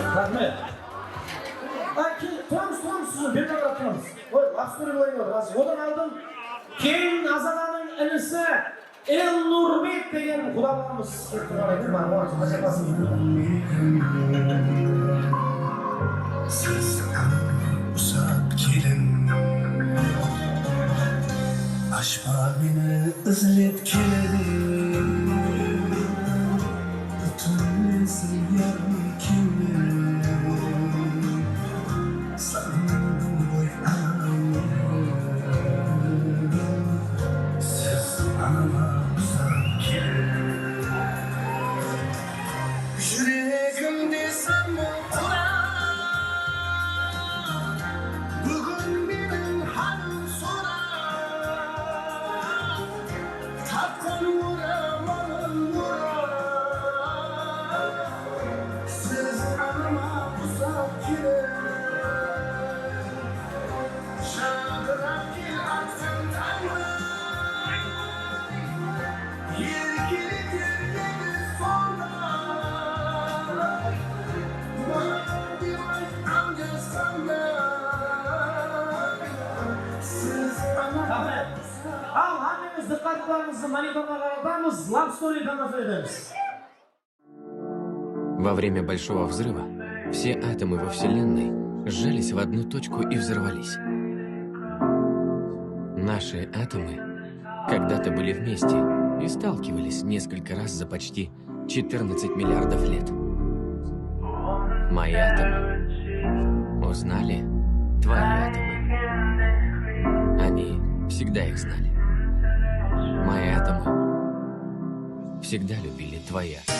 [SPEAKER 1] Рахмет. Тұрамыз, берді тұрамыз. Ой, лапсыры болайын бар. Одан алдым, кейін Азаданың інісі Нұрбек деген құдалығымыз.
[SPEAKER 11] Сіз ұсақ келін, ашпа мені ізлеп келеді. Ütülmesin yarın kimi, sandım boy siz anama uzak gelin. Yüreğimde sen oturan, bugün benim halim soran.
[SPEAKER 1] назарыңызды мониторға қаратамыз, Love Story тамаша етеміз.
[SPEAKER 16] Во время Большого взрыва все атомы во Вселенной сжались в одну точку и взорвались. Наши атомы когда-то были вместе и сталкивались несколько раз за почти 14 миллиардов лет. Мои атомы узнали твои атомы. Они всегда их знали. Мои атомы всегда любили твои атомы.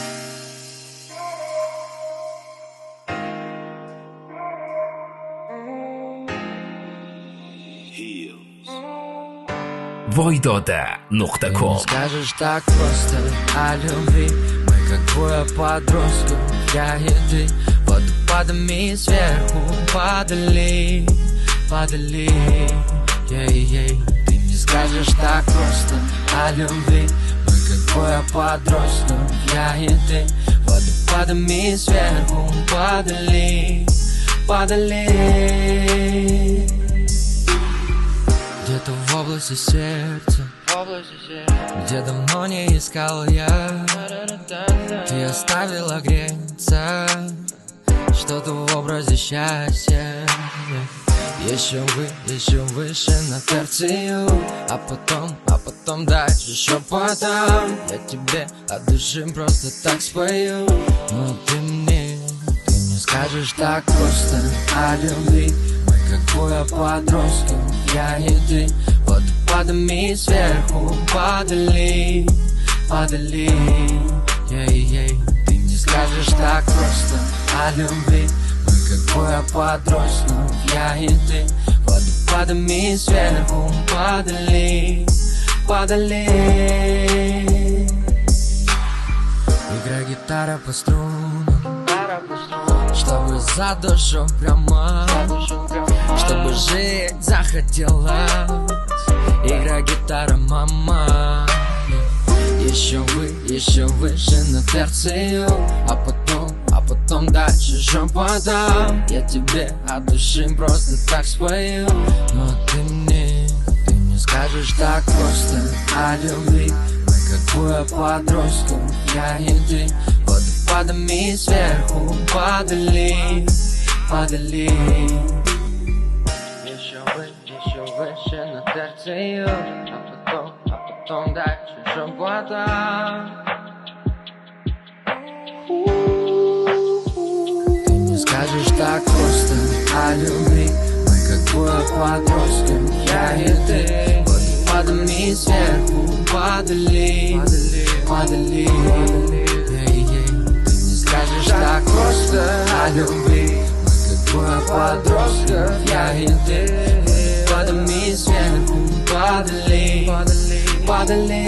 [SPEAKER 17] Voidoda.com.
[SPEAKER 18] Скажешь так просто о любви. Мы как двое подростков, я и ты, водопадами сверху падали, падали. Ей-ей. Ты не скажешь так просто о любви. Мы как двое подростков, я и ты, водопадами сверху падали, падали. Где-то в области сердца, где давно не искал я, ты оставила греться что-то в образе счастья. Еще выше на терцию, а потом дальше шепотом. Я тебе от души просто так спою, но ты не скажешь так просто о любви. Мы как двое подростков, я и ты, водопадами сверху падали, падали. Ей-ей. Ты не скажешь так просто о любви. Мы как двое подростков, я и ты, водопадами сверху падали, падали. Играй гитара по струнам, чтобы за душу прямо, чтобы жить захотелось. Играй гитара, мама. Еще выше на терцию, а потом дальше шепотом. Я тебе от души просто так спою, но ты не скажешь так просто о любви. Мы как двое подростков, я и ты, водопадами сверху падали, падали. Еще выше на терцию, а потом дальше шепотом. Ты не скажешь так просто о любви. Мы как двое подростков, я и ты, водопадами сверху падали, падали. Ты не скажешь так просто о любви. Мы как двое подростков, я и ты, водопадами сверху падали, падали.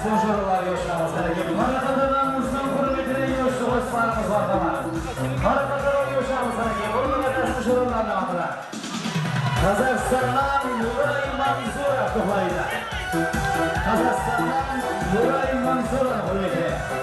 [SPEAKER 1] son şuralar yoşlarımız hareket. Marakadarlarımızdan hürmetine yoşlu dostlarımız var da var. Marakadar yoşlarımız hareket. Onun adası şuralarına atıra. Kazakistan'dan Nuray Manzura Kuhay'da. Kazakistan'dan Nuray Manzura Kuhay'da.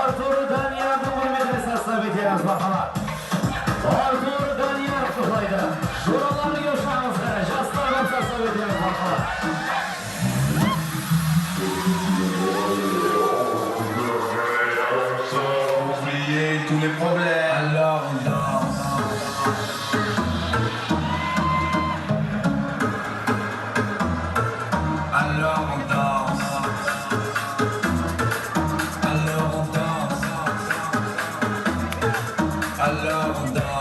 [SPEAKER 1] Artur Daniyar'ın hürmetine sesle bekliyoruz bakalım. Artur Daniyar Kuhay'da. Şuraları yoşmamız gerek. Jaslardan sesle bekliyoruz bakalım.
[SPEAKER 11] Oublier tous les problèmes. Alors on danse. Alors on danse. Alors on danse. Alors on danse.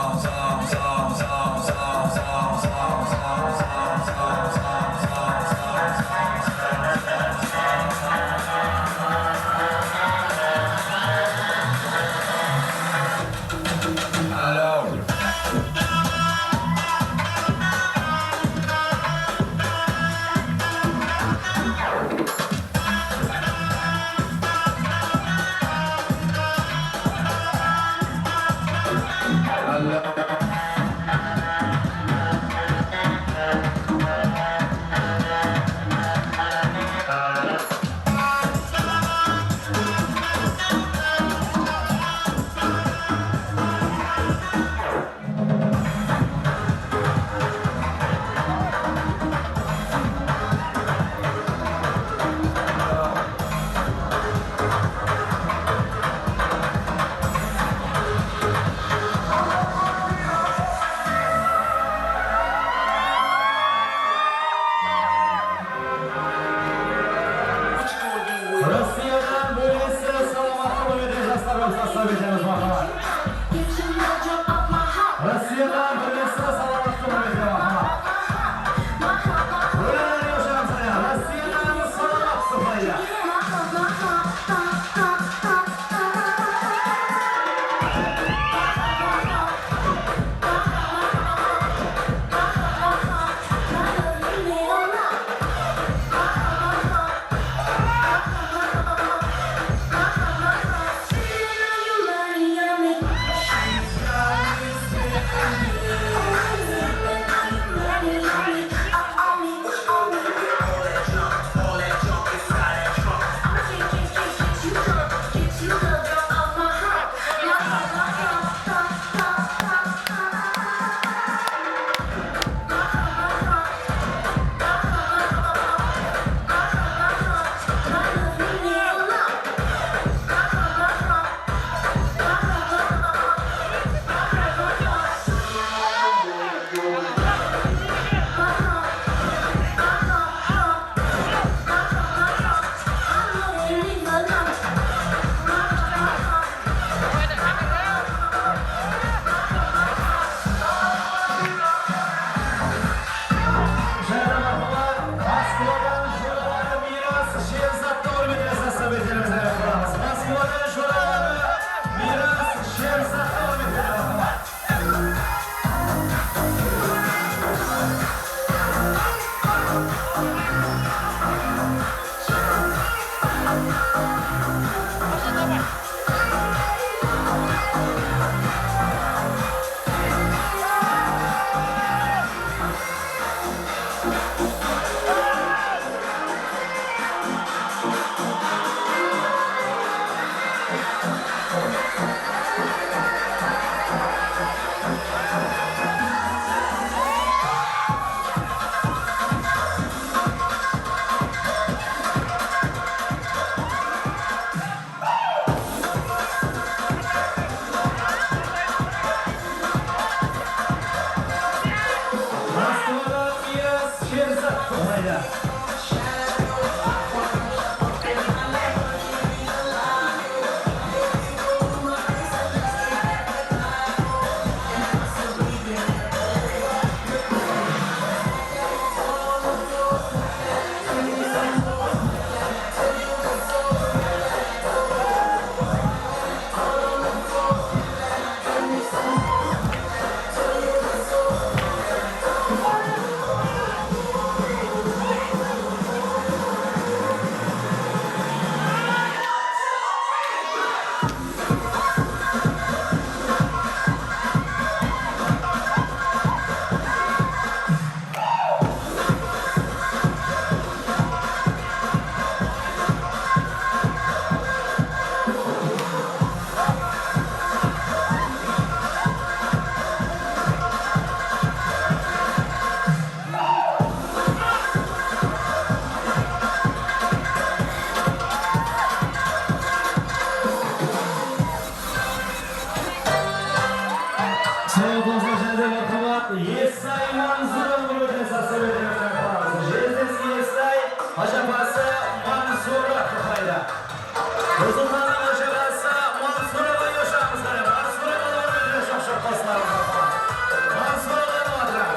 [SPEAKER 1] Uzun tanıma şakası Mansur'a yaşamız var. Mansur'a da yaşam şakasılar var. Mansur'a da var.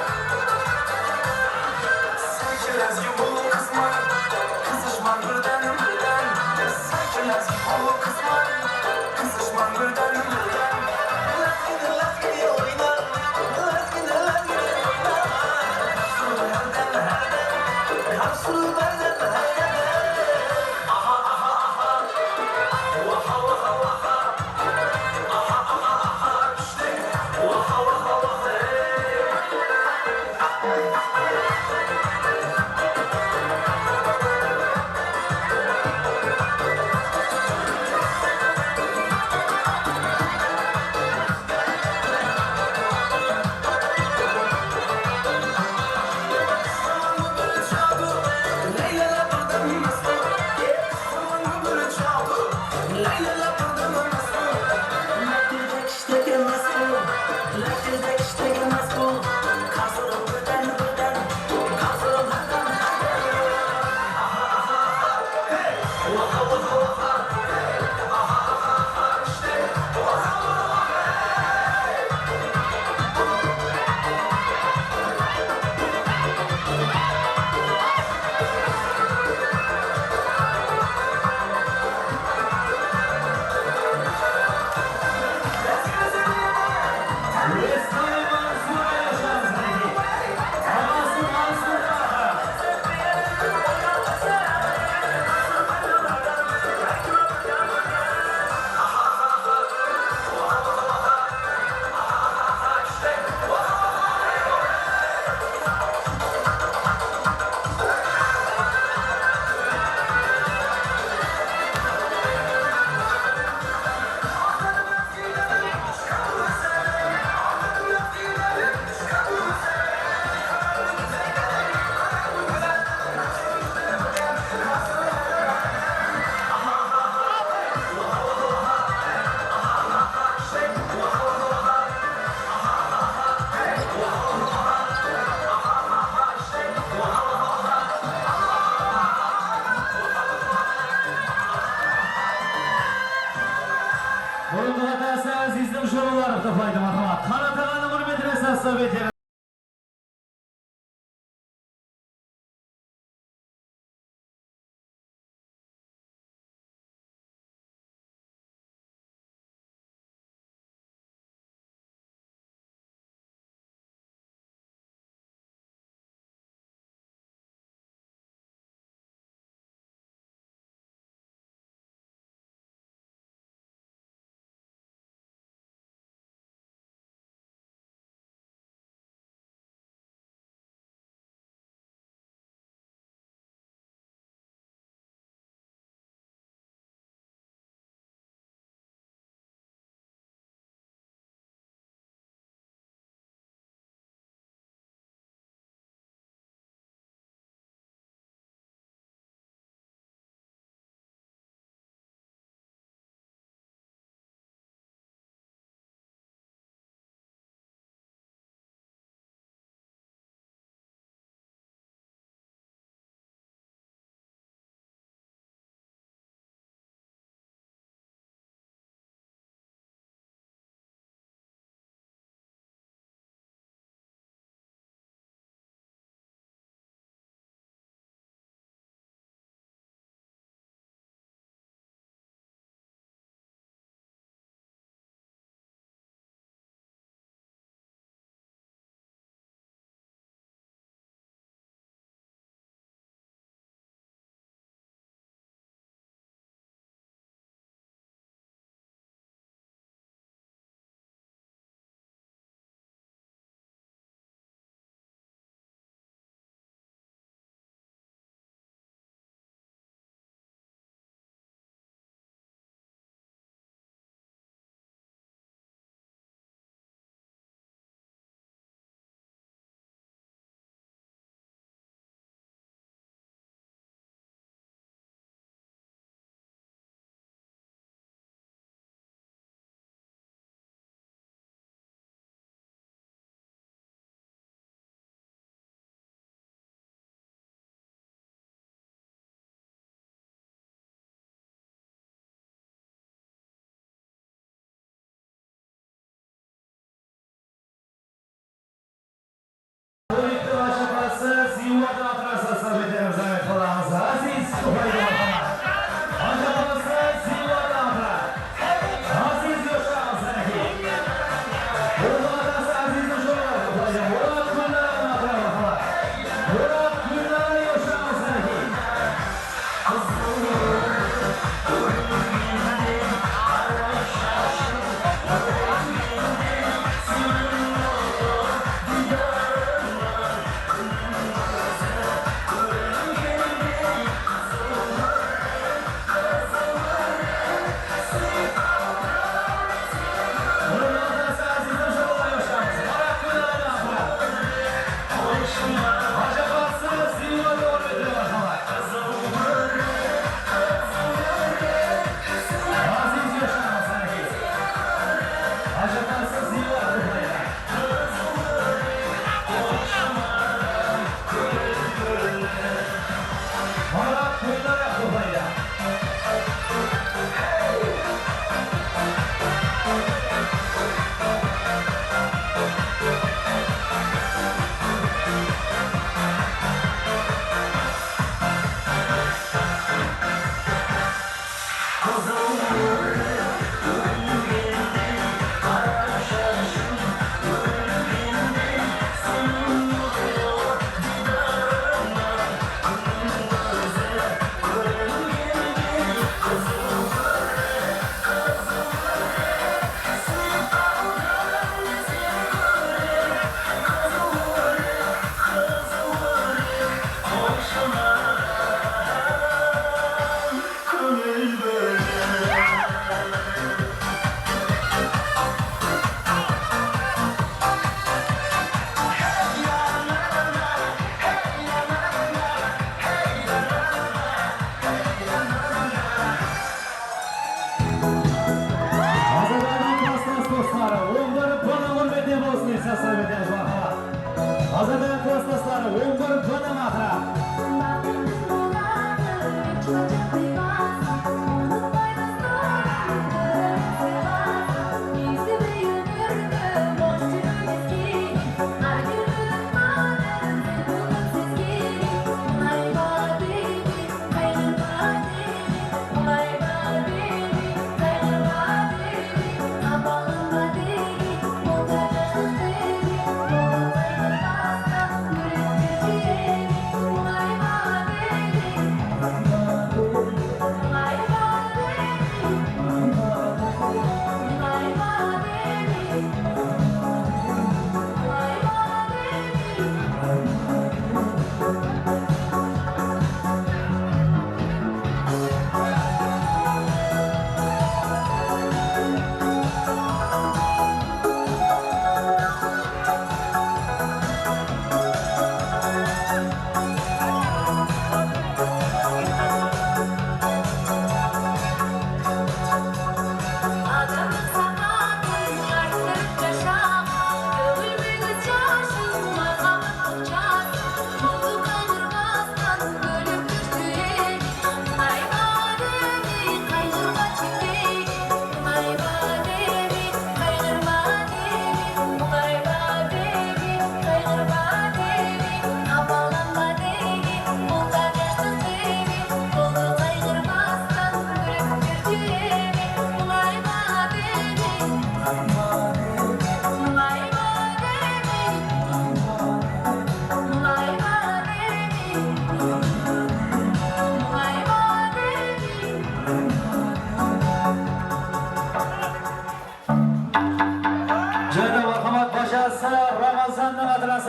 [SPEAKER 11] Seçilmez bu kısman, kızışman birden birden. Seçilmez bu kısman, kızışman birden birden. Lafını oynar, lafını oynar. Karşılığı herden herden, karşılığı herden herden. Aha aha aha, vaha vaha vaha. Aha aha aha, işte vaha vaha vaha.
[SPEAKER 1] Burundu hatası azizim şorular toplaydı marhamat. Kanatağını hürmetine sasla veteran. sostav etamiz marhamat. Hozirda klassdoshlari 11 dona maqra.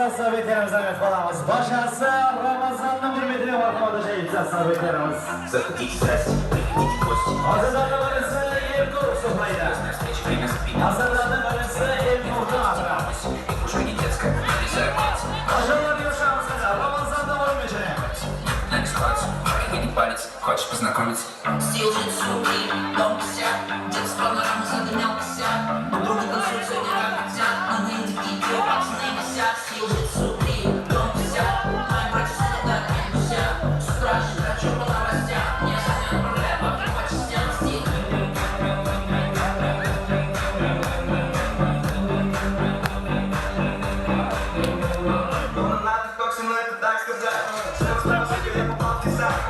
[SPEAKER 1] Sostav etamiz Ahmet balamiz. Boshasi Ramazonni hurmatiga marhamat sostav etamiz. Hozirda bo'lsa Elkur suhbayda. Hozirda bo'lsa Elkurda maqra. Пожалуй, yoshamiz Ramazonni hurmatiga.
[SPEAKER 19] Хочешь познакомиться? Стил джинсу и топся. Дед спал на Рамазан, днялся. Друга танцует сегодня ракетя. А ныне такие пацаны висят. Стил джинсу и топся. Мои братья сидят на кемпусе. С утра же хочу по новостям. Не совсем проблема, по частям стиль.
[SPEAKER 11] Надо как со мной это так сказать. Все спрашивают, я попал в писать.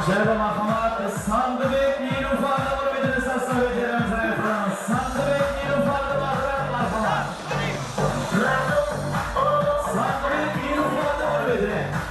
[SPEAKER 1] Janob marhamat, Sandıbek Nilufarni hurmatiga sostav etamiz Ahmet. Sandıbek Nilufarni marhamat. Sandıbek Nilufarni hurmatiga.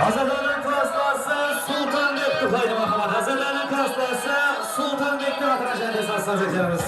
[SPEAKER 1] Hazırlanan klaslası Sultanbek'ti koydu bakalım. Hazırlanan klaslası Sultanbek'ti hatırlayacağız esas sazlıklarımız.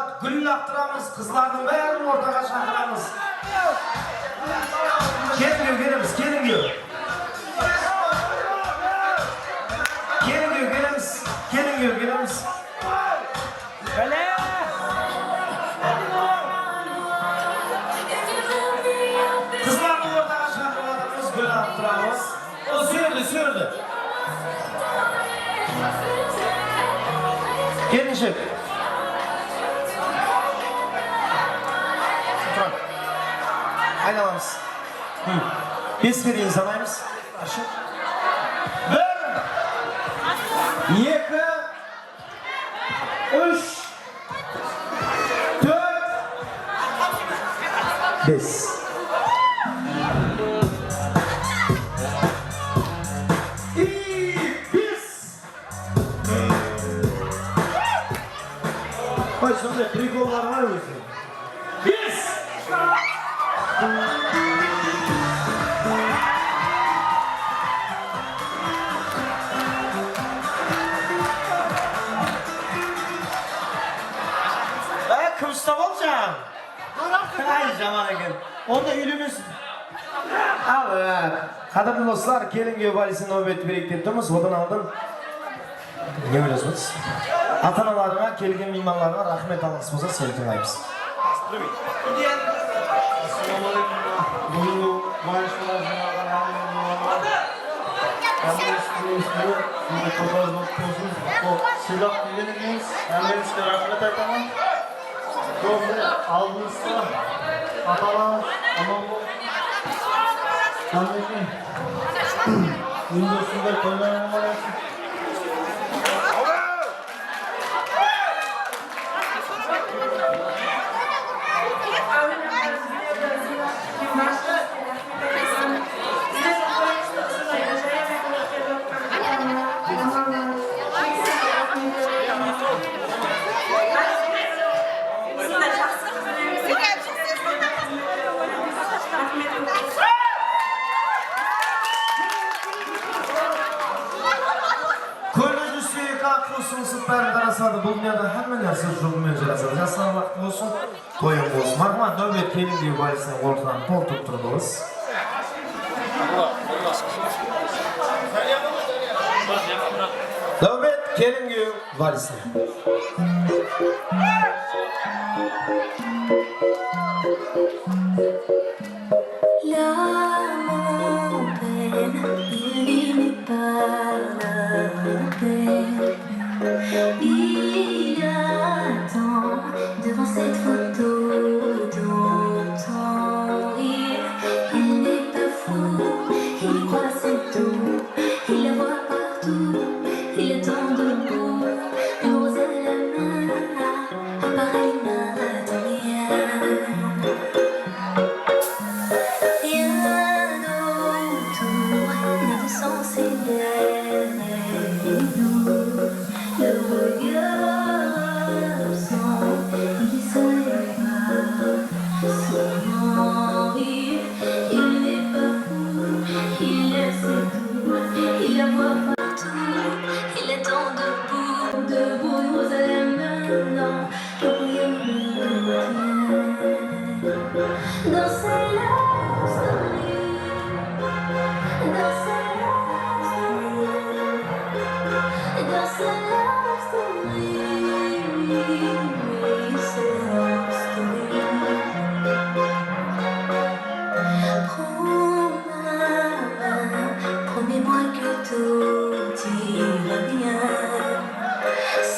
[SPEAKER 1] saat gül yaktıramız, kızların bärini ortaga çakyramız. Gelin geliriz, gelin geliriz. Gelin geliriz. Kızlarını ortaga çakyramız, gül yaktıramız. O sürdü. Gelin şef. Aynalamız. Biz kere insanayımız. Bir, iki, üç, dört, beş. Ay sonunda trikollar var mı? Biz! Kıvısta olacağım. Ay zaman ekan. Onda ülümüz. Al, qadrli do'stlar, kelinga valisini navbat berib ketdimiz. Odan oldin ne o'ylaysiz? Ata-onalarga, kelgan mehmonlarga rahmat aytamiz bo'lsa, seltinlaymiz.
[SPEAKER 3] Assalomu alaykum. Bugungi mayishlar Silah bildiğiniz, size rahmet aytaman. Doğru, aldığınızda atalar, anamı, annesi, Windows'unda koymayanlar olsun.
[SPEAKER 1] Süper karasada bu dünyada hemen yarısı şurulmaya çalışacağız. Yaslan vakti olsun, toyun olsun. Marman nöbet kelin diye valisini ortadan tol tutturduğumuz. Nöbet kelin diye valisini.
[SPEAKER 2] L'amour peine, il n'est pas la peine. Il attend devant cette photo d'antan. Il n'est pas fou, il croit c'est tout. Il la voit partout, il attend debout. Une rose à la main, un pareil n'attend rien. Rien d'autour n'est de sens et d'air. Le regard absent, il s'élève son envie. Il n'est pas fou, il laisse tout. Il la voit partout, il attend debout. Debout, une rose à la main, que rien ne retient. Dans sa love story, dans sa love story, dans sa love story, c'est love story. Prends ma main, promets-moi que tout ira bien.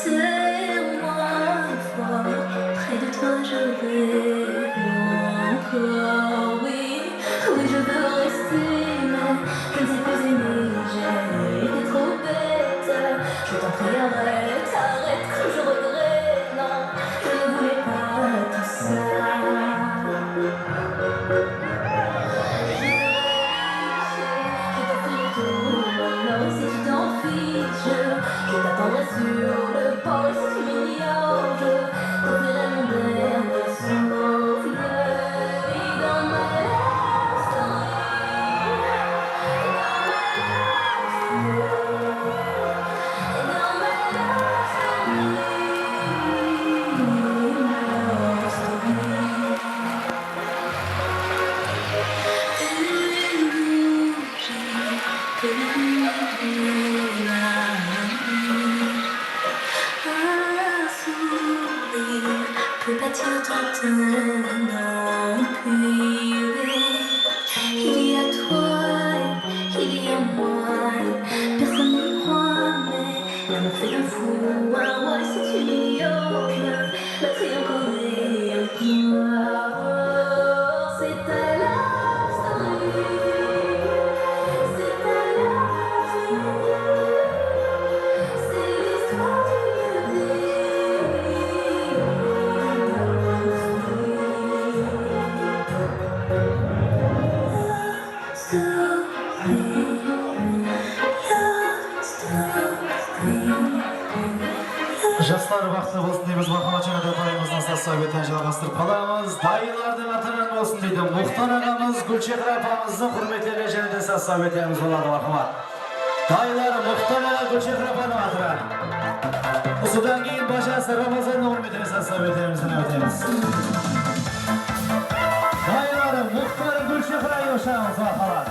[SPEAKER 2] Serre-moi fort, près de toi je vais encore, oui, oui je veux rester, mais je ne sais pas aimer, j'ai été trop bête. Je t'en prie arrête, arrête, que je regrette, non, je ne voulais pas tout ça. Je t'ai fait tout, alors si tu t'enfuis, Il y a toi, il y a moi, personne ne croit, mais l'amour fait un fou. Ouais, si tu l'ignores, c'est encore et encore. C'est ta love story, c'est ta love story, c'est l'histoire
[SPEAKER 1] Жастар бақытты болсын дейміз, Махамаджан апайымыздың сассабетін жалғастырып қаламыз. Дайылардың атынан болсын дейді. Мұхтар ағамыз, Гүлшехра апамыздың құрметтеріне және де сассабетеміз болады Махамат. Дайылар Мұхтар аға, Гүлшехра апаның атынан. Осыдан кейін башасы Рамазанның құрметіне сассабетеміздің өтеміз. Дайылар Мұхтар, Гүлшехра Йошамыз Махамат.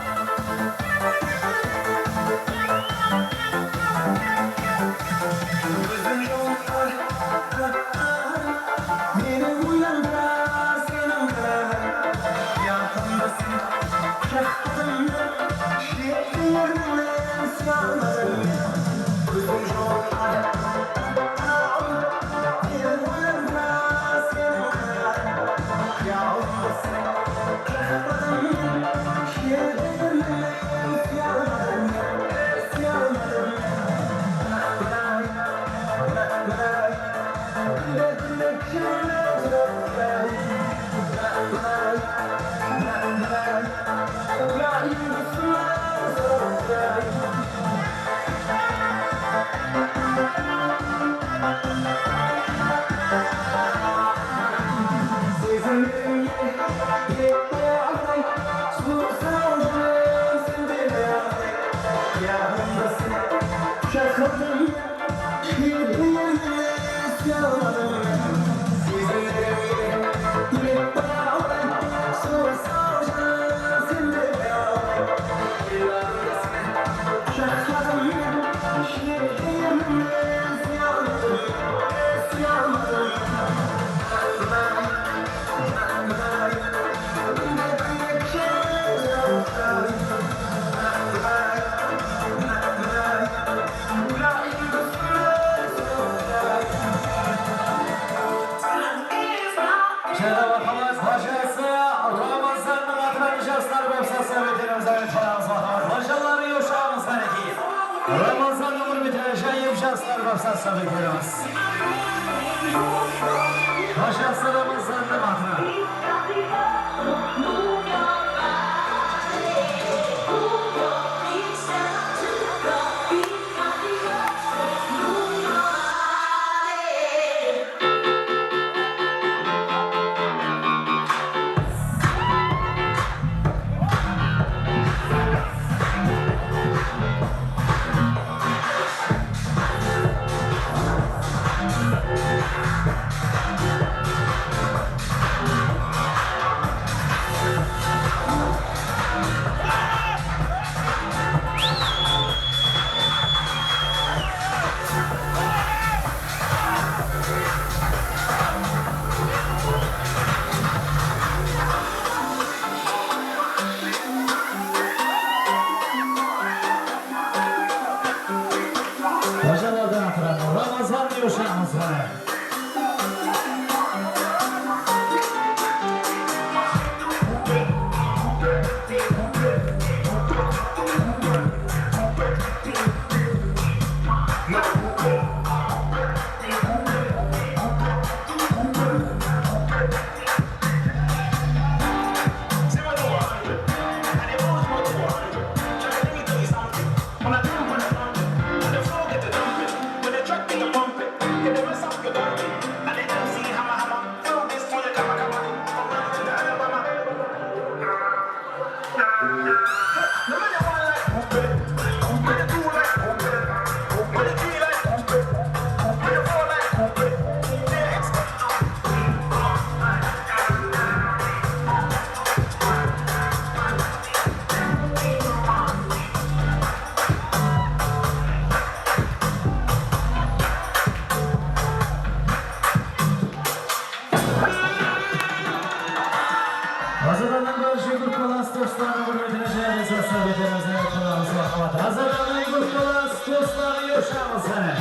[SPEAKER 1] Ramazan'ın hürmetine şayip şahslar başlasın bekliyoruz. Başlasın Ramazan'ın adına. Ramazan diyor şahımız var.
[SPEAKER 10] When the truck get the bumping, get the rest off your
[SPEAKER 1] Sağolunuz marhamat. Hazırlanın kurtuluz, dostlar yoşağınızı.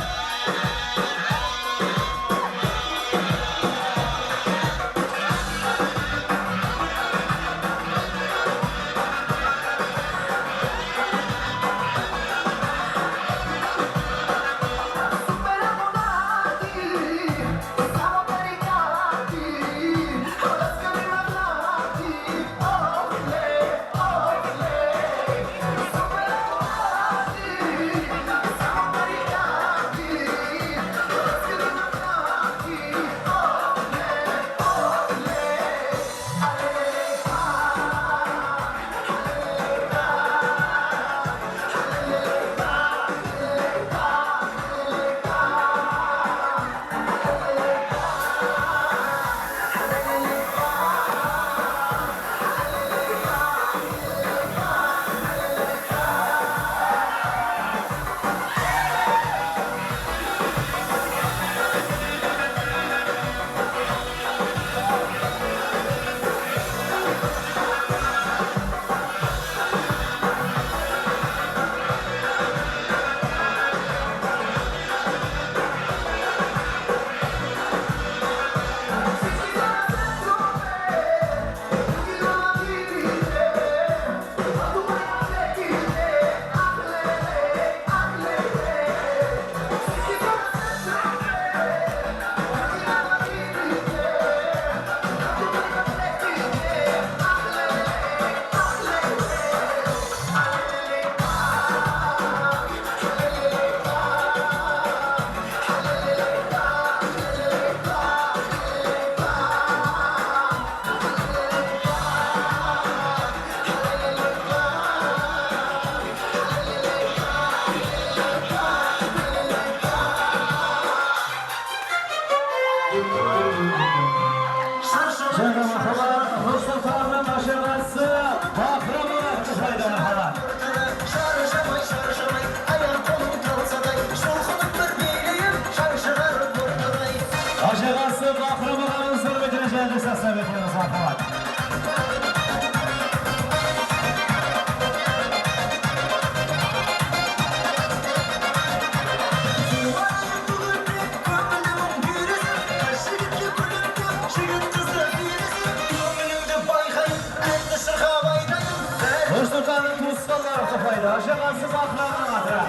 [SPEAKER 1] Aşağısı baklarına hatıra.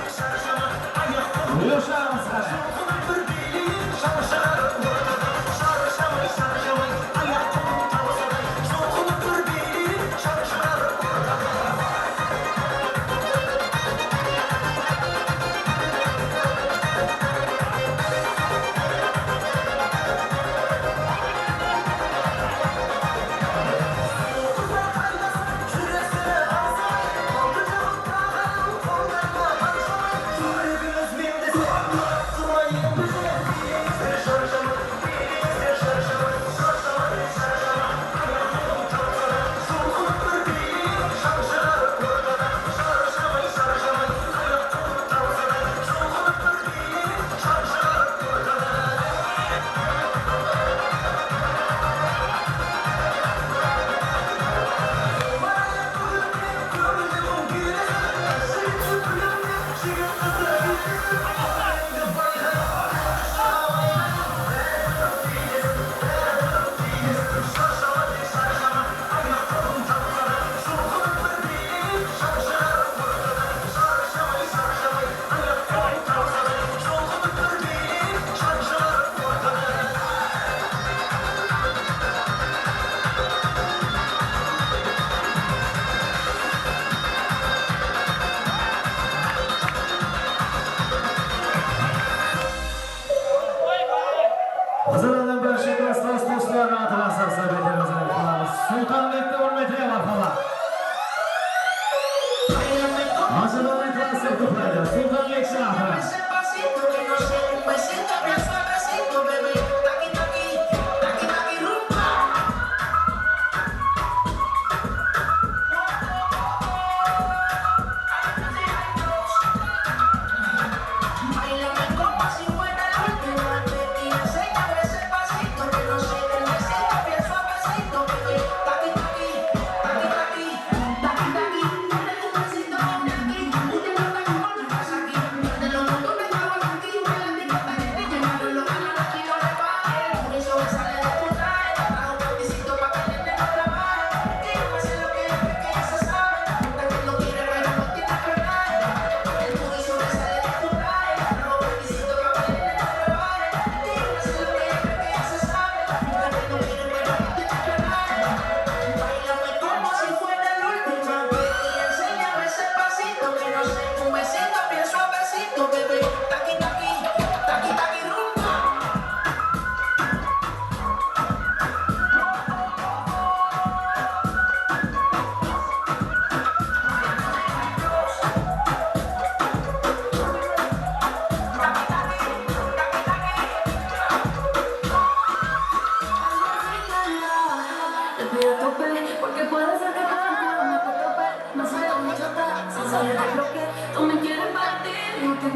[SPEAKER 1] Yoşağınızı.
[SPEAKER 11] Aşağısı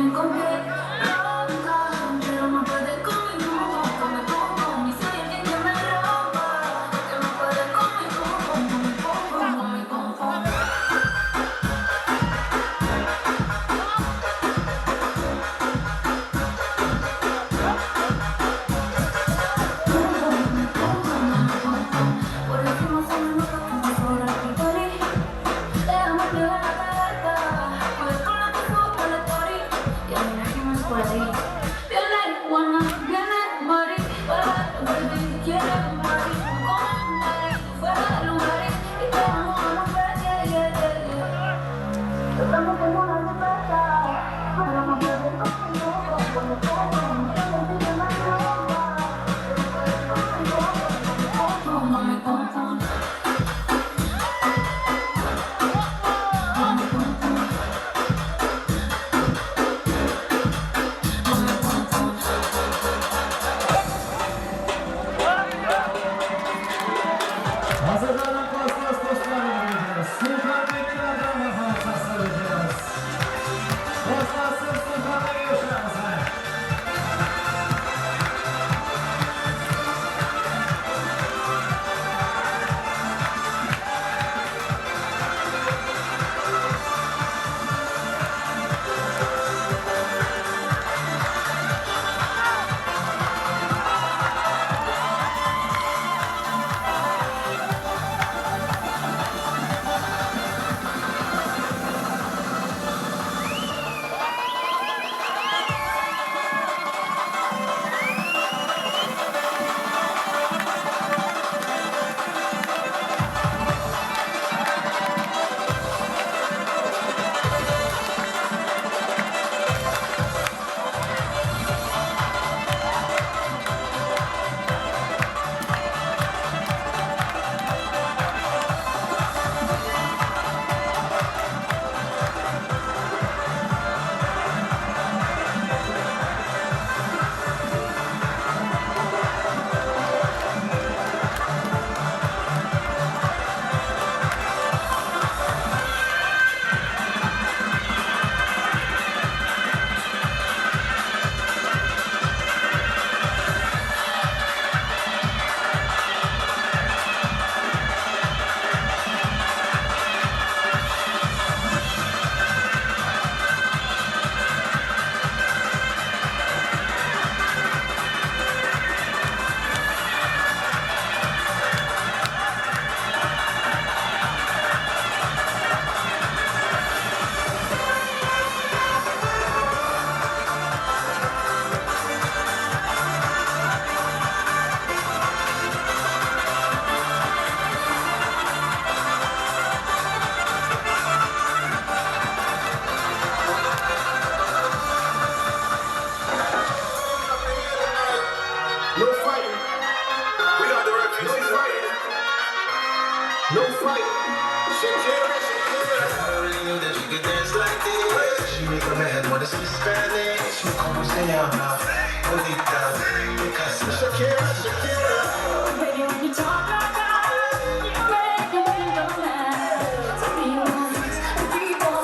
[SPEAKER 2] me encontré loca, pero no puede conmigo, ni soy alguien que me rompa, que no puede conmigo, por encima se me nota como sobra el clítoris. Déjame plegar la cabeza, pues con la que subo por la story. Y a mí me quemas por ahí. Viene, wanna, viene, body, para lo que te quiere, body. Con un body, fuera del lugar y te amo a la vez, Estamos como una cerveza, pero no puedes conmigo, cuando como, no te me roba. No me confundas.
[SPEAKER 1] Hazırlanan klaslas dostlarına vereceğiz. Sultanbekir adamı halkası vereceğiz. Dostlarsın Sultan'la görüşürüz.
[SPEAKER 11] No fighting. We got the refugees fighting. No fighting. Shakira, Shakira. I already knew that you could dance like this. She make a man wanna speak Spanish. Como se llama? Bonita. Shakira, Shakira.
[SPEAKER 2] Baby, when you talk like that, you make me go mad. So be honest, people,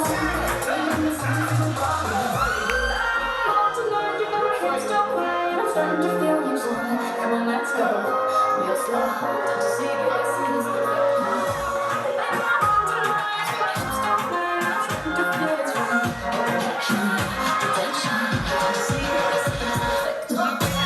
[SPEAKER 2] when the sun's above. I want to learn you never kissed your way. I'm starting to feel you, so come on, let's go. Real slow, don't you see it? See this girl. Baby, I want to learn you never kissed your way. I'm starting to feel it's right. Attention, don't you see it? See this perfect.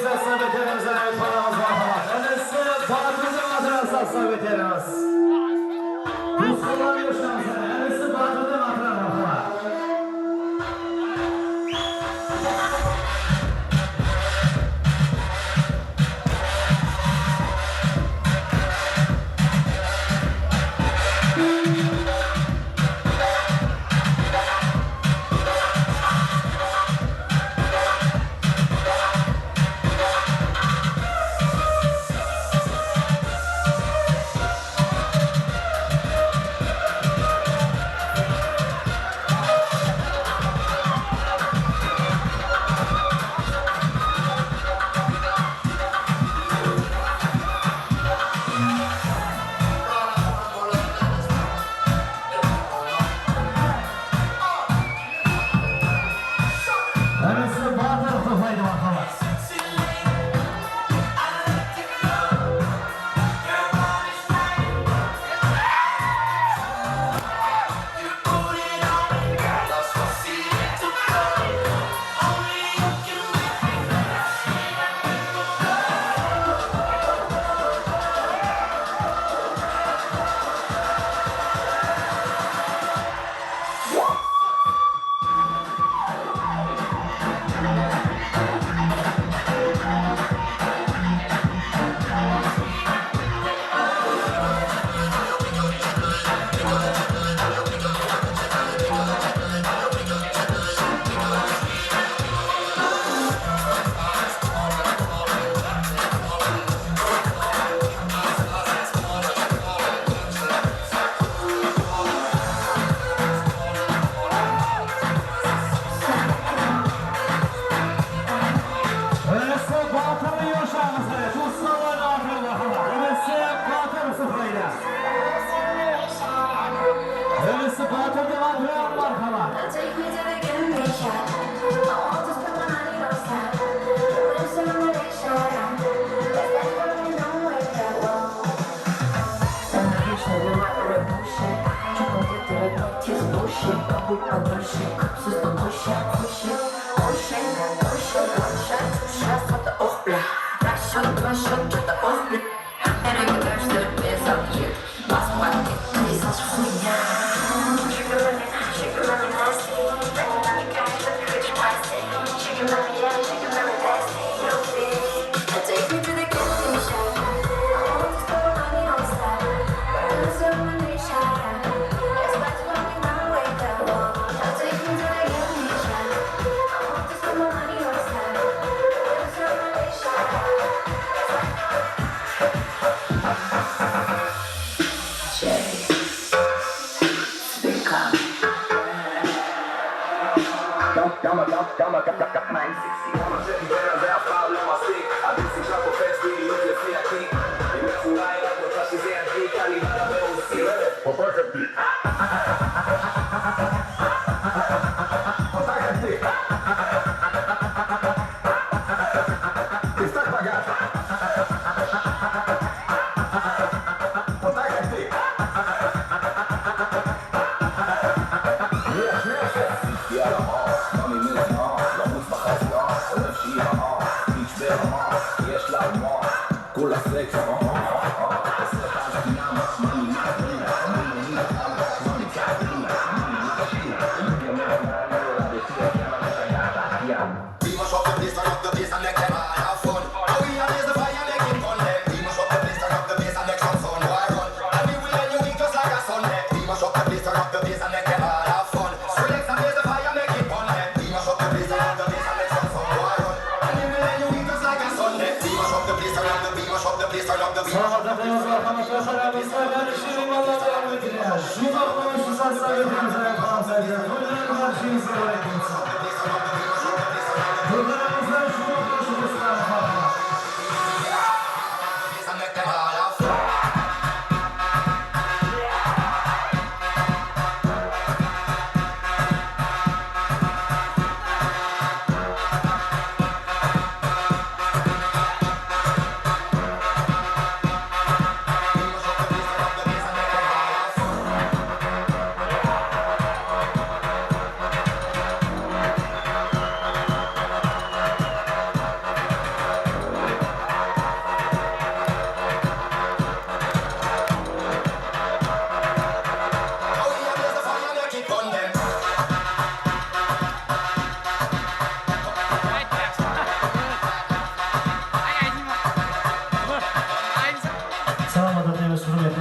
[SPEAKER 1] sassab eterimiz, aytmanamiz marhamat. Anisi Batirni matran sassab eterimiz. Ruslar yoshamiz, anisi Batirni matran marhamat.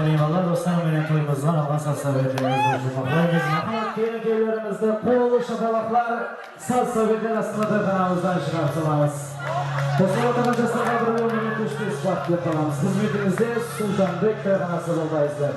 [SPEAKER 1] Eyvallah dostlarım, benim toyumuzdan algan sazsa vereceğimiz ucumaqlarımız. Keyin köylerimizde polo şapalaklar sazsa vereceğin aslında kanalımızdan çıkartılmamız. Dostlar otomacasına bir yolunu düştü ispat yapalımız. Hizmetimizde Sultanbek Kayhanası oldayızlar.